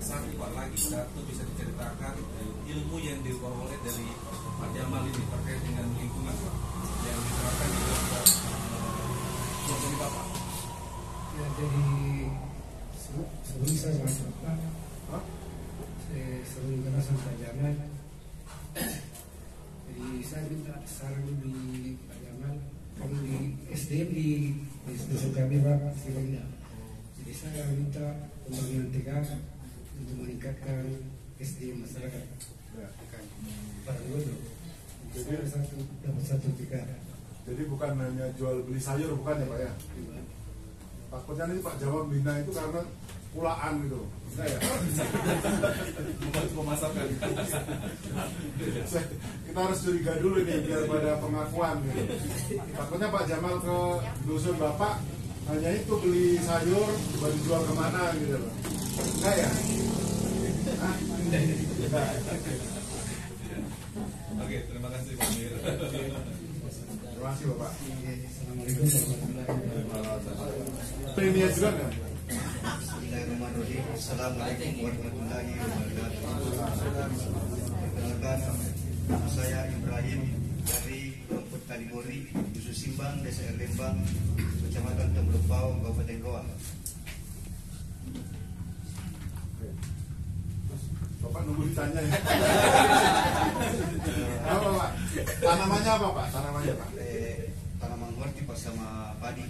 Satu Pak lagi, satu bisa diceritakan ilmu yang diperoleh dari Pak Jamal ini terkait dengan lingkungan Pak yang diterapkan di kelompok ini Bapak. Ya, jadi sebelum saya masuk Pak, sebelum kenal sama Pak Jamal, jadi saya minta saran di Pak Jamal, kalau di SDM di dusun kami Pak, sebelumnya. Jadi saya minta pembangunan TK untuk meningkatkan SDM masyarakat. Parangbodo. Jadi dapat satu TK. Jadi bukan hanya jual beli sayur bukan ya Pak ya? Takutnya nih Pak Jawa bina itu karena pulaan gitu. Enggak ya? Pemasakan. kita harus curiga dulu nih biar pada pengakuan gitu. Takutnya Pak Jamal ke dusun Bapak hanya itu beli sayur baru dijual kemana gitu loh. Enggak ya? Hah? Enggak. Oke, terima kasih Pak Mir. Terima kasih Bapak. Assalamualaikum warahmatullahi wabarakatuh. Ini ya juga kan? Bismillahirrahmanirrahim. Assalamualaikum warahmatullahi wabarakatuh. Perkenalkan, nama saya Ibrahim dari kelompok Talimori, Dusun Simbang, Desa Erlembang, Kecamatan Tembelopau, Kabupaten Goa. Bapak nunggu ditanya ya. Apa Pak? Tanamannya apa Pak? Tanamannya Pak? Tanaman horti Pak sama padi.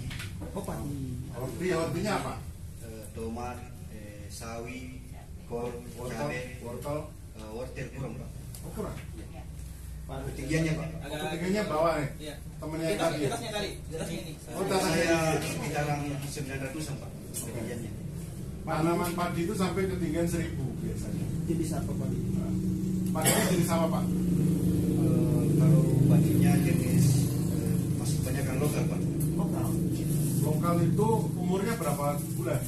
Oh, padi. Hortinya apa? Tomat, sawi, kol, Wortel, cabai, wortel kurang Pak. Oh kurang? Ketinggiannya Pak. Ketinggiannya bawah nih. Iya. Temennya yang tadi. Di atasnya kali. Di atasnya ini. Oh tanahnya Saya ini. sekitaran 900-an Pak ketinggiannya. Tanaman padi itu sampai ketinggian 1000 biasanya. Jenis apa padi? Padinya jenis apa Pak? Kalau padinya jenis masih banyak kan lokal Pak. Lokal. Lokal itu umurnya berapa bulan?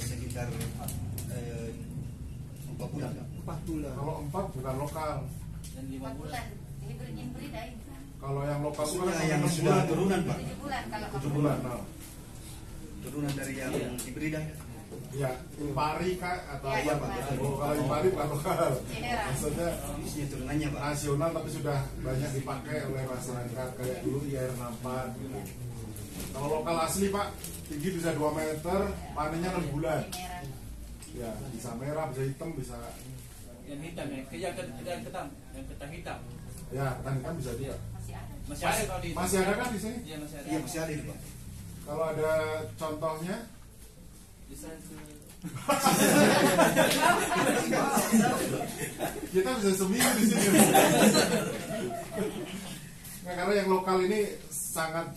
Sekitar 4 bulan. 4 bulan. Kalau 4 bukan lokal. Dan 5 bulan. Kalau yang lokal itu Maksudnya kan yang 6 sudah bulan. turunan Pak. 7 bulan. Nah. Turunan dari yang hibrida. Ya, impari kak atau Iya, apa? Pak. Oh, kalau impari bukan lokal. Maksudnya Isinya turunannya Pak. nasional tapi sudah banyak dipakai oleh masyarakat kayak dulu IR64 gitu. Kalau lokal asli Pak, tinggi bisa 2 meter, panennya 6 bulan. Ya, bisa merah, bisa hitam, bisa Yang hitam ya, yang ketam, yang ketam hitam. ya, ketan hitam bisa juga. Masih ada kalau di Masih ada kan di sini? Iya masih ada. Iya masih ada itu Pak. Kalau ada contohnya, Bisa itu. kita bisa seminggu di sini. Nah, karena yang lokal ini sangat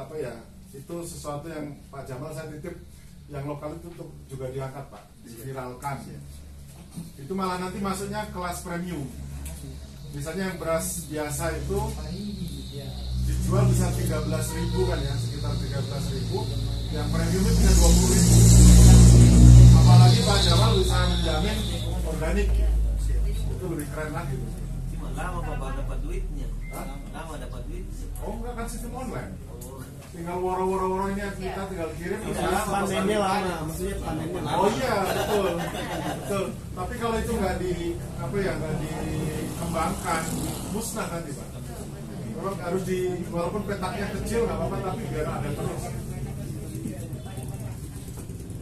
apa ya? Itu sesuatu yang Pak Jamal saya titip yang lokal itu juga diangkat Pak, diviralkan. Itu malah nanti masuknya kelas premium. Misalnya yang beras biasa itu dijual bisa 13.000 kan ya, sekitar 13.000. Yang premium itu bisa 20.000. Apalagi Pak Jamal bisa menjamin organik. Itu lebih keren lagi. Lama Pak dapat duitnya. Hah? Lama dapat duit. Oh enggak kan sistem online. Tinggal woro-woro ini kita tinggal kirim. Panennya lama, maksudnya panennya lama. Oh iya betul, betul. Tapi kalau itu nggak di apa ya nggak dikembangkan musnah nanti Pak. Memang harus di walaupun petaknya kecil nggak apa-apa tapi biar ada terus.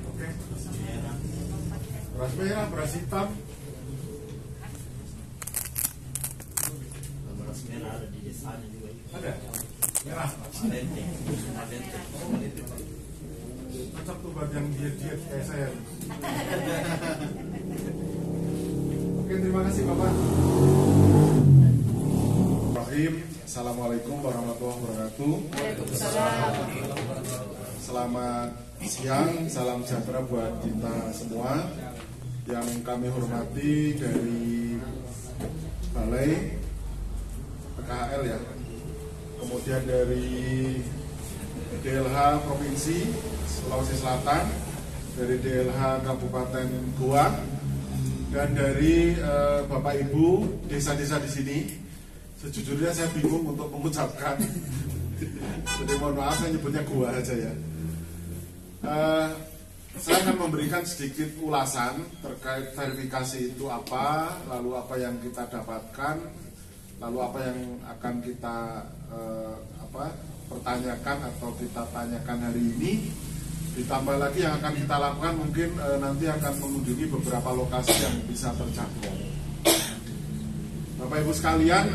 Oke. Beras merah, beras hitam. Beras merah ada di desanya juga. Ada. Merah. Alente. Cocok tuh buat yang diet-diet kayak saya. Oke, terima kasih Bapak. Assalamualaikum warahmatullahi wabarakatuh. Selamat siang, salam sejahtera buat kita semua. Yang kami hormati dari Balai PKHL ya. Kemudian dari DLH Provinsi Sulawesi Selatan, dari DLH Kabupaten Goa, dan dari Bapak Ibu desa-desa di sini. Sejujurnya saya bingung untuk mengucapkan, jadi mohon maaf saya nyebutnya Goa aja ya. Saya akan memberikan sedikit ulasan terkait verifikasi itu apa, lalu apa yang kita dapatkan, lalu apa yang akan kita pertanyakan atau kita tanyakan hari ini. Ditambah lagi yang akan kita lakukan mungkin nanti akan mengunjungi beberapa lokasi yang bisa terjangkau. Bapak Ibu sekalian,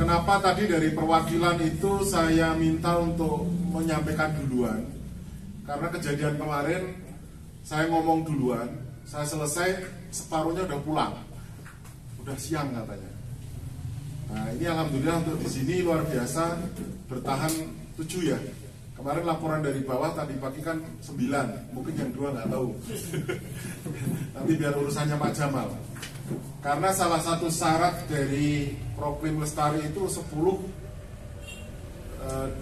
kenapa tadi dari perwakilan itu saya minta untuk menyampaikan duluan? Karena kejadian kemarin saya ngomong duluan, saya selesai separuhnya udah pulang, udah siang katanya. Nah ini alhamdulillah untuk di sini luar biasa bertahan 7 ya. Kemarin laporan dari bawah tadi pagi kan 9, mungkin yang 2 nggak tahu. Nanti biar urusannya Pak Jamal. Karena salah satu syarat dari Proklim Lestari itu 10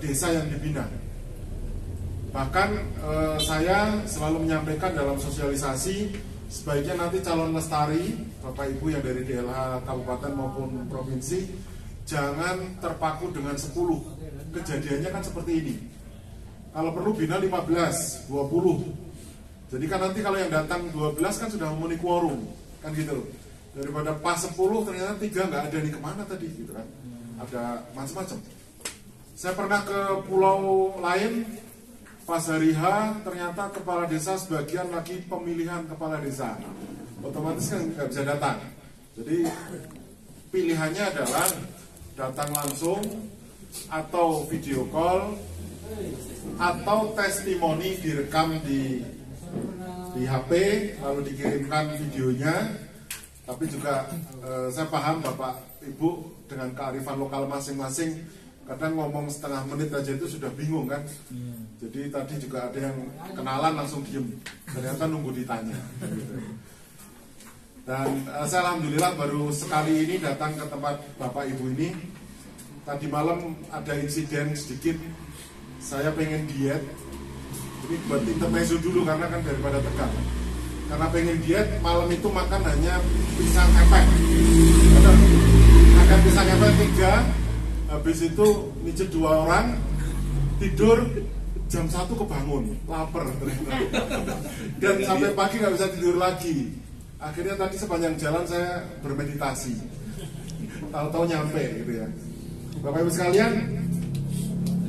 desa yang dibina. Bahkan saya selalu menyampaikan dalam sosialisasi, sebaiknya nanti calon lestari, Bapak Ibu yang dari DLH kabupaten maupun provinsi, jangan terpaku dengan 10. Kejadiannya kan seperti ini. Kalau perlu bina 15, 20. Jadi kan nanti kalau yang datang 12 kan sudah memenuhi quorum, kan gitu. Daripada pas 10 ternyata 3 nggak ada nih, kemana tadi gitu kan. Ada macam-macam. Saya pernah ke pulau lain, pas hari H ternyata kepala desa sebagian lagi pemilihan kepala desa, otomatis kan nggak bisa datang. Jadi pilihannya adalah datang langsung atau video call atau testimoni direkam di HP lalu dikirimkan videonya. Tapi juga saya paham Bapak Ibu dengan kearifan lokal masing-masing, kadang ngomong setengah menit aja itu sudah bingung kan. Jadi tadi juga ada yang kenalan langsung diem, ternyata nunggu ditanya gitu. Dan saya alhamdulillah baru sekali ini datang ke tempat Bapak Ibu ini. Tadi malam ada insiden sedikit, saya pengen diet. Ini buat intermezzo dulu karena kan daripada tegang. Karena pengen diet, malam itu makan hanya pisang epek. Makan pisang epek 3, habis itu mijet 2 orang, tidur jam 1 kebangun, lapar ternyata. Dan sampai pagi nggak bisa tidur lagi. Akhirnya tadi sepanjang jalan saya bermeditasi. Tahu-tahu nyampe gitu ya. Bapak Ibu sekalian,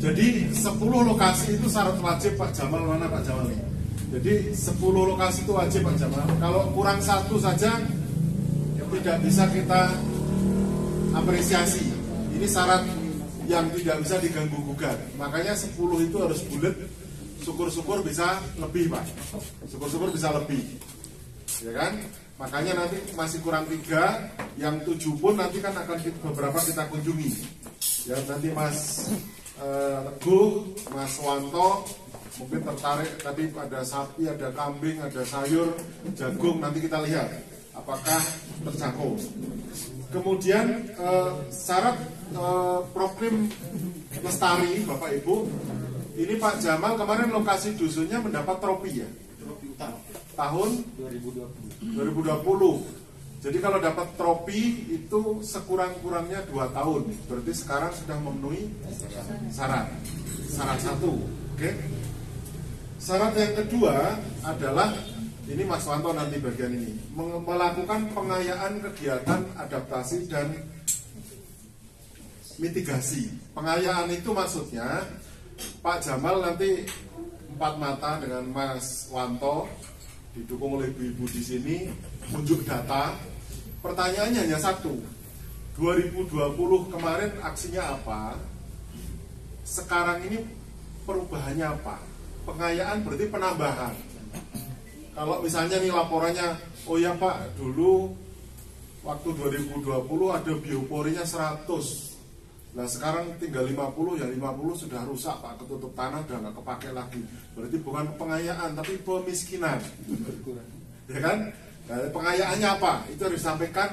jadi 10 lokasi itu syarat wajib Pak Jamal. Mana Pak Jamal nih? Jadi 10 lokasi itu wajib Pak Jamal. Kalau kurang 1 saja tidak bisa kita apresiasi. Ini syarat yang tidak bisa diganggu gugat. Makanya 10 itu harus bulat. Syukur-syukur bisa lebih Pak. Syukur-syukur bisa lebih, ya kan? Makanya nanti masih kurang 3. Yang 7 pun nanti kan akan beberapa kita kunjungi. Ya nanti Mas Teguh, Mas Wanto mungkin tertarik. Tadi ada sapi, ada kambing, ada sayur, jagung. Nanti kita lihat apakah terjangkau. Kemudian syarat Proklim Lestari Bapak Ibu, ini Pak Jamal kemarin lokasi dusunnya mendapat trofi ya, tahun 2020. Jadi kalau dapat trofi itu sekurang-kurangnya 2 tahun. Berarti sekarang sudah memenuhi syarat 1, oke? Syarat yang kedua adalah, ini Mas Wanto nanti bagian ini, melakukan pengayaan kegiatan adaptasi dan mitigasi. Pengayaan itu maksudnya Pak Jamal nanti 4 mata dengan Mas Wanto, didukung oleh ibu-ibu di sini, unjuk data. Pertanyaannya hanya 1, 2020 kemarin aksinya apa? Sekarang ini perubahannya apa? Pengayaan berarti penambahan. Kalau misalnya nih laporannya, oh ya Pak, dulu waktu 2020 ada bioporinya 100. Nah sekarang tinggal 50, ya 50 sudah rusak Pak, ketutup tanah udah nggak kepake lagi. Berarti bukan pengayaan tapi pemiskinan, ya kan? Nah, pengayaannya apa? Itu harus disampaikan,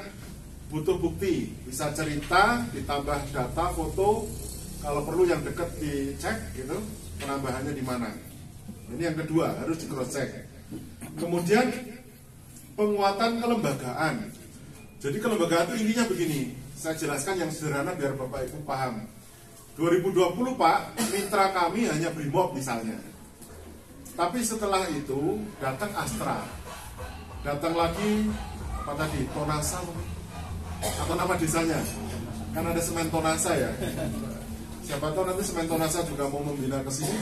butuh bukti, bisa cerita, ditambah data, foto, kalau perlu yang dekat dicek gitu, penambahannya di mana. Ini yang kedua, harus di cross check. Kemudian penguatan kelembagaan. Jadi kelembagaan itu intinya begini, saya jelaskan yang sederhana biar Bapak Ibu paham. 2020 Pak, mitra kami hanya Brimob misalnya. Tapi setelah itu datang Astra, datang lagi apa tadi, Tonasa atau nama desanya, kan ada semen Tonasa ya. Siapa tahu nanti semen Tonasa juga mau membina ke sini,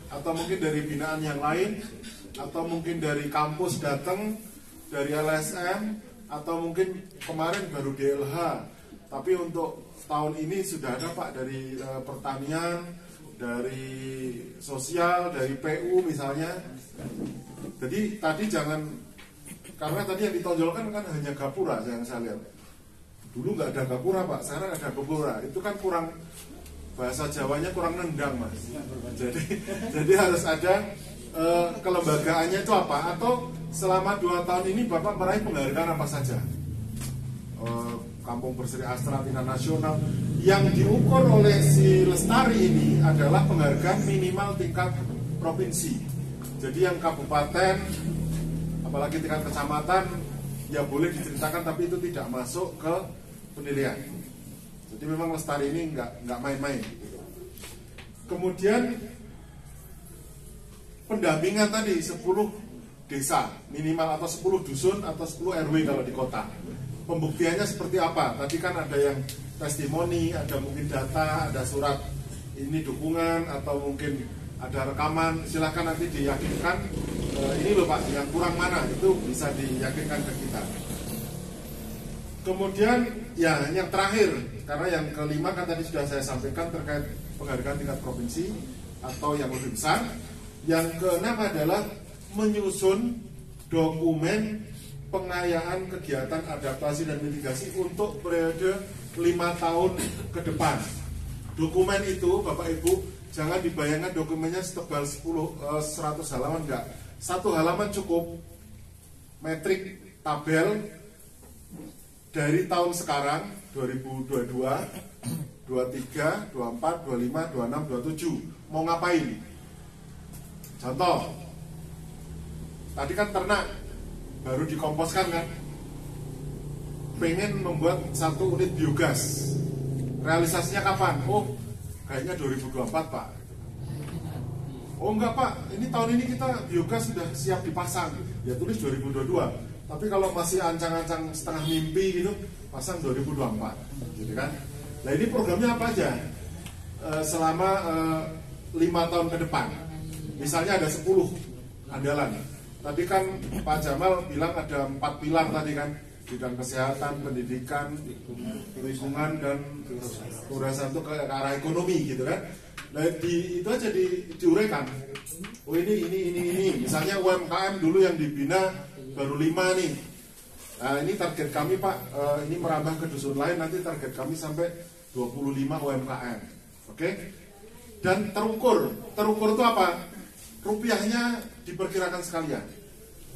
atau mungkin dari binaan yang lain, atau mungkin dari kampus datang, dari LSM, atau mungkin kemarin baru DLH. Tapi untuk tahun ini sudah ada Pak dari pertanian, dari sosial, dari PU misalnya. Jadi tadi jangan, karena tadi yang ditonjolkan kan hanya gapura yang saya lihat. Dulu nggak ada gapura Pak, sekarang ada gapura. Itu kan kurang, bahasa Jawanya kurang nendang Mas. Jadi harus ada kelembagaannya itu apa? Atau selama 2 tahun ini Bapak meraih penghargaan apa saja? Kampung Berseri Astra tingkat nasional. Yang diukur oleh si Lestari ini adalah penghargaan minimal tingkat provinsi. Jadi yang kabupaten, apalagi tingkat kecamatan, ya boleh diceritakan, tapi itu tidak masuk ke penilaian. Jadi memang Lestari ini nggak main-main. Kemudian pendampingan tadi 10 desa minimal, atau 10 dusun, atau 10 RW kalau di kota. Pembuktiannya seperti apa? Tadi kan ada yang testimoni, ada mungkin data, ada surat ini dukungan, atau mungkin ada rekaman. Silahkan nanti diyakinkan, ini loh Pak, yang kurang mana, itu bisa diyakinkan ke kita. Kemudian ya yang terakhir, karena yang kelima kan tadi sudah saya sampaikan terkait penghargaan tingkat provinsi atau yang lebih besar. Yang keenam adalah menyusun dokumen pengayaan kegiatan adaptasi dan mitigasi untuk periode 5 tahun ke depan. Dokumen itu Bapak Ibu jangan dibayangkan dokumennya setebal 100 halaman, enggak. 1 halaman cukup, metrik tabel dari tahun sekarang 2022, 23, 24, 25, 26, 27 mau ngapain. Contoh, tadi kan ternak baru dikomposkan kan, pengen membuat 1 unit biogas, realisasinya kapan? Oh kayaknya 2024 Pak. Oh enggak Pak, ini tahun ini kita biogas sudah siap dipasang, ya tulis 2022. Tapi kalau masih ancang-ancang setengah mimpi gitu, pasang 2024 gitu kan. Nah ini programnya apa aja selama 5 tahun ke depan. Misalnya ada 10 andalan. Tadi kan Pak Jamal bilang ada 4 pilar tadi kan, bidang kesehatan, pendidikan, lingkungan, dan urasan itu ke arah ekonomi gitu kan. Nah itu aja diuraikan. Oh ini. Misalnya UMKM dulu yang dibina baru 5 nih. Nah ini target kami Pak, ini merambah ke dusun lain, nanti target kami sampai 25 UMKM. Oke? Dan terukur itu apa? Rupiahnya diperkirakan sekalian.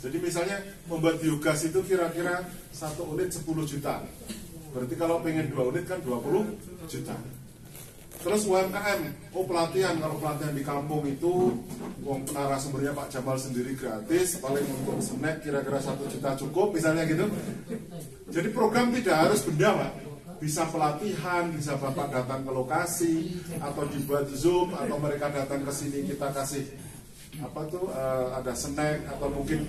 Jadi misalnya membuat biogas itu kira-kira 1 unit 10 juta. Berarti kalau pengen 2 unit kan 20 juta. Terus UMKM, pelatihan, kalau pelatihan di kampung itu uang narasumbernya Pak Jamal sendiri gratis, paling untuk snack kira-kira 1 juta cukup, misalnya gitu. Jadi program tidak harus benda Pak, bisa pelatihan, bisa Bapak datang ke lokasi, atau dibuat Zoom, atau mereka datang ke sini kita kasih ada snack, atau mungkin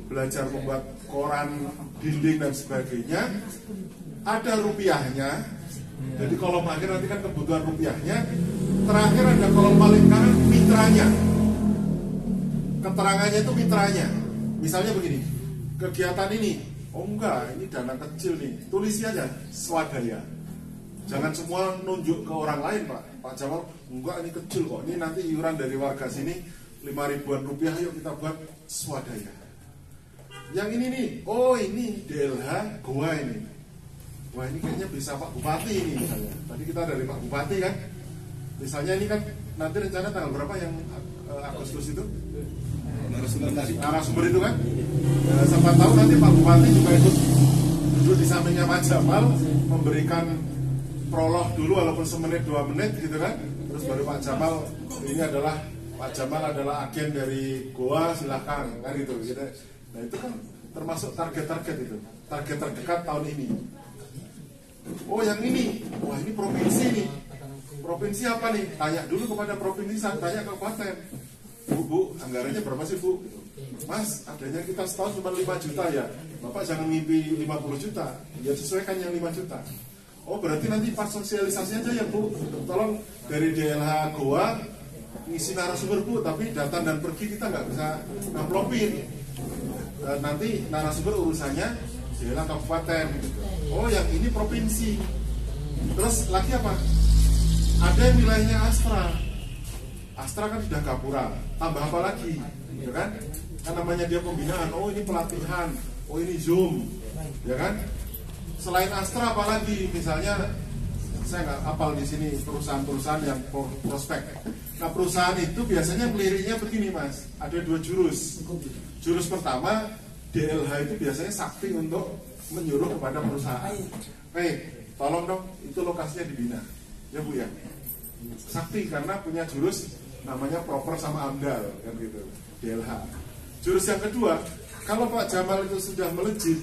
belajar membuat koran, dinding dan sebagainya. Ada rupiahnya. Jadi kolom akhir nanti kan kebutuhan rupiahnya. Terakhir ada kolom paling kanan mitranya. Keterangannya itu mitranya. Misalnya begini, kegiatan ini, oh enggak, ini dana kecil nih, tulisi aja swadaya. Jangan semua nunjuk ke orang lain Pak Jamal, enggak ini kecil kok, ini nanti iuran dari warga sini 5 ribuan rupiah, yuk kita buat swadaya. Yang ini nih, oh ini DLH Goa ini. Wah ini kayaknya bisa Pak Bupati ini misalnya. Tadi kita dari Pak Bupati kan. Misalnya ini kan nanti rencana tanggal berapa yang Agustus itu? Narasumber itu kan. Siapa tahu nanti Pak Bupati juga ikut duduk di sampingnya Pak Jamal, memberikan prolog dulu walaupun semenit 2 menit gitu kan. Terus baru Pak Jamal, ini adalah Pak Jamal adalah agen dari Goa, silahkan kan gitu. Nah itu kan termasuk target-target itu, target terdekat tahun ini. Oh yang ini, wah ini provinsi nih. Provinsi apa nih? Tanya dulu kepada provinsi, tanya ke kabupaten. Bu, anggarannya berapa sih Bu? Mas, adanya kita setahun cuma 5 juta ya. Bapak jangan mimpi 50 juta. Ya sesuaikan yang 5 juta. Oh berarti nanti pas sosialisasi aja ya Bu. Tolong dari DLH Goa ngisi narasumber Bu, tapi datang dan pergi kita nggak bisa ngamplopin. Nanti narasumber urusannya DLH kabupaten. Oh yang ini provinsi. Terus lagi apa? Ada yang wilayahnya Astra. Astra kan sudah Gapura. Tambah apa lagi? Ya kan? Kan namanya dia pembinaan. Oh ini pelatihan. Oh ini Zoom. Ya kan? Selain Astra apa lagi? Misalnya saya nggak hafal di sini perusahaan-perusahaan yang prospek. Nah perusahaan itu biasanya meliriknya begini Mas. Ada 2 jurus. Jurus pertama DLH itu biasanya sakti untuk menyuruh kepada perusahaan, tolong dong itu lokasinya dibina, ya Bu ya. Sakti karena punya jurus namanya proper sama amdal kan gitu, DLH. Jurus yang kedua, kalau Pak Jamal itu sudah melejit,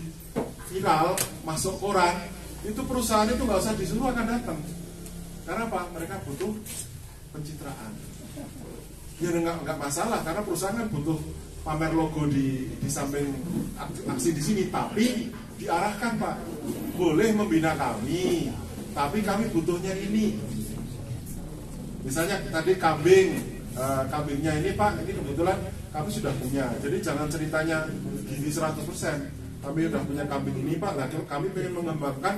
viral, masuk koran, itu perusahaan itu nggak usah disuruh akan datang. Karena apa? Mereka butuh pencitraan. Ya nggak masalah karena perusahaan kan butuh pamer logo di samping aksi di sini, tapi diarahkan Pak, boleh membina kami, tapi kami butuhnya ini. Misalnya tadi kambingnya ini Pak, ini kebetulan kami sudah punya, jadi jangan ceritanya gini 100%. Kami sudah punya kambing ini Pak, nah kami ingin mengembangkan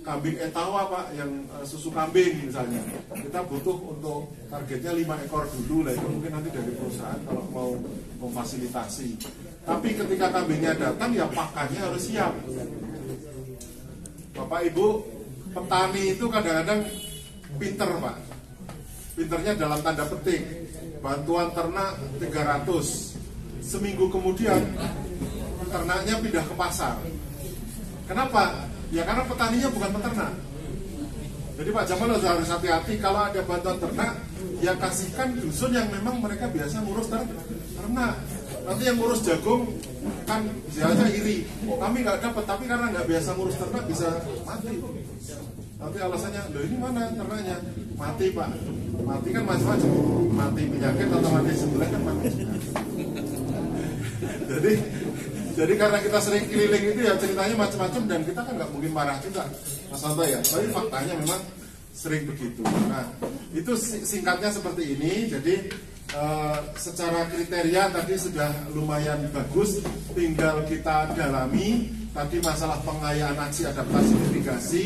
kambing etawa Pak, yang susu kambing misalnya. Kita butuh untuk targetnya 5 ekor dulu lah, itu mungkin nanti dari perusahaan kalau mau memfasilitasi. Tapi ketika kambingnya datang ya pakannya harus siap. Bapak Ibu, petani itu kadang-kadang pinter Pak. Pinternya dalam tanda petik. Bantuan ternak 300. Seminggu kemudian ternaknya pindah ke pasar. Kenapa? Ya karena petaninya bukan peternak. Jadi Pak Jamal harus hati-hati kalau ada bantuan ternak, ya kasihkan dusun yang memang mereka biasa ngurus ternak. Nanti yang ngurus jagung kan biasanya iri, kami nggak dapat, tapi karena nggak biasa ngurus ternak bisa mati. Nanti alasannya, loh ini mana ternaknya? Mati Pak. Mati kan macam-macam. Mati penyakit atau mati sebelah kan mati. Jadi karena kita sering keliling itu ya ceritanya macam-macam dan kita kan nggak mungkin marah juga, Mas Santo ya. Tapi faktanya memang sering begitu. Nah itu singkatnya seperti ini. Jadi secara kriteria tadi sudah lumayan bagus, tinggal kita dalami. Tadi masalah pengayaan aksi adaptasi mitigasi,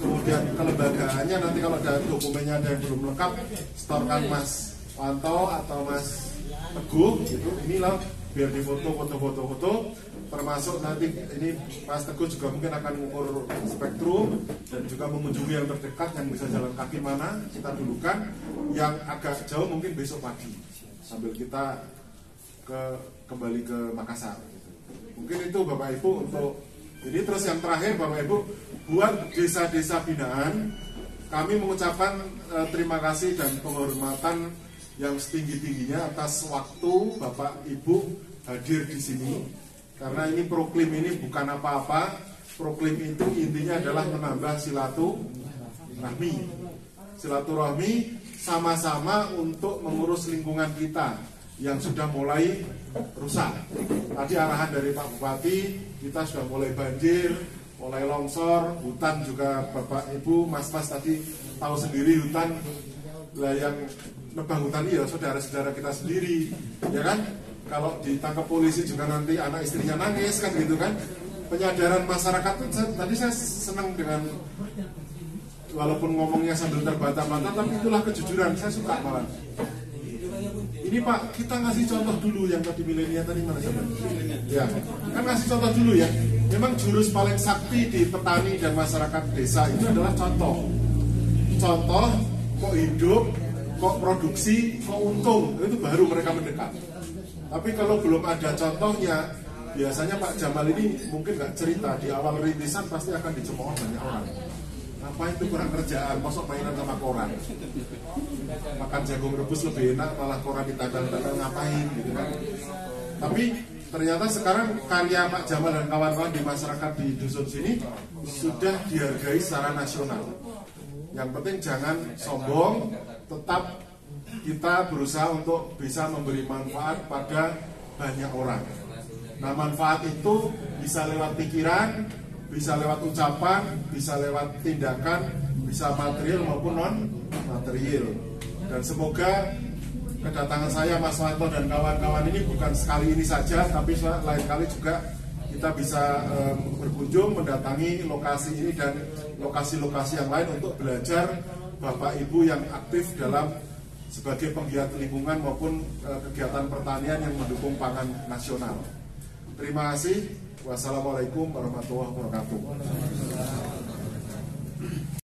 kemudian kelembagaannya nanti kalau ada dokumennya ada yang belum lengkap, setorkan Mas Wanto atau Mas Teguh gitu. Inilah biar difoto foto, termasuk nanti ini Mas Teguh juga mungkin akan mengukur spektrum dan juga mengunjungi yang terdekat yang bisa jalan kaki mana kita dulukan, yang agak jauh mungkin besok pagi sambil kita kembali ke Makassar gitu. Mungkin itu Bapak Ibu untuk ini. Terus yang terakhir Bapak Ibu, buat desa-desa binaan kami mengucapkan terima kasih dan penghormatan yang setinggi-tingginya atas waktu Bapak Ibu hadir di sini. Karena ini proklim ini bukan apa-apa. Proklim itu intinya adalah menambah silaturahmi. Silaturahmi sama-sama untuk mengurus lingkungan kita yang sudah mulai rusak. Tadi arahan dari Pak Bupati, kita sudah mulai banjir, mulai longsor, hutan juga Bapak Ibu, Mas-mas tadi tahu sendiri hutan lah yang nebang hutan ya saudara-saudara kita sendiri, ya kan? Kalau ditangkap polisi juga nanti anak istrinya nangis kan gitu kan. Penyadaran masyarakat itu tadi saya senang dengan walaupun ngomongnya sambil terbata-bata, tapi itulah kejujuran, saya suka malah. Ini Pak, kita ngasih contoh dulu yang tadi milenial tadi mana coba? Ya, kan ngasih contoh dulu ya. Memang jurus paling sakti di petani dan masyarakat desa itu adalah contoh. Contoh, kok hidup, kok produksi, kok untung, itu baru mereka mendekat. Tapi kalau belum ada contohnya, biasanya Pak Jamal ini mungkin nggak cerita, di awal rintisan pasti akan dicemooh banyak orang. Apa itu kurang kerjaan, kosong mainan sama koran. Makan jagung rebus lebih enak, malah koran ditadang-tadang ngapain gitu kan. Tapi ternyata sekarang karya Pak Jamal dan kawan-kawan di masyarakat di dusun sini sudah dihargai secara nasional. Yang penting jangan sombong, tetap kita berusaha untuk bisa memberi manfaat pada banyak orang. Nah manfaat itu bisa lewat pikiran, bisa lewat ucapan, bisa lewat tindakan, bisa material maupun non material. Dan semoga kedatangan saya Mas Wanto dan kawan-kawan ini bukan sekali ini saja, tapi lain kali juga kita bisa berkunjung mendatangi lokasi ini dan lokasi-lokasi yang lain untuk belajar Bapak Ibu yang aktif dalam sebagai penggiat lingkungan maupun kegiatan pertanian yang mendukung pangan nasional. Terima kasih. Wassalamualaikum warahmatullahi wabarakatuh.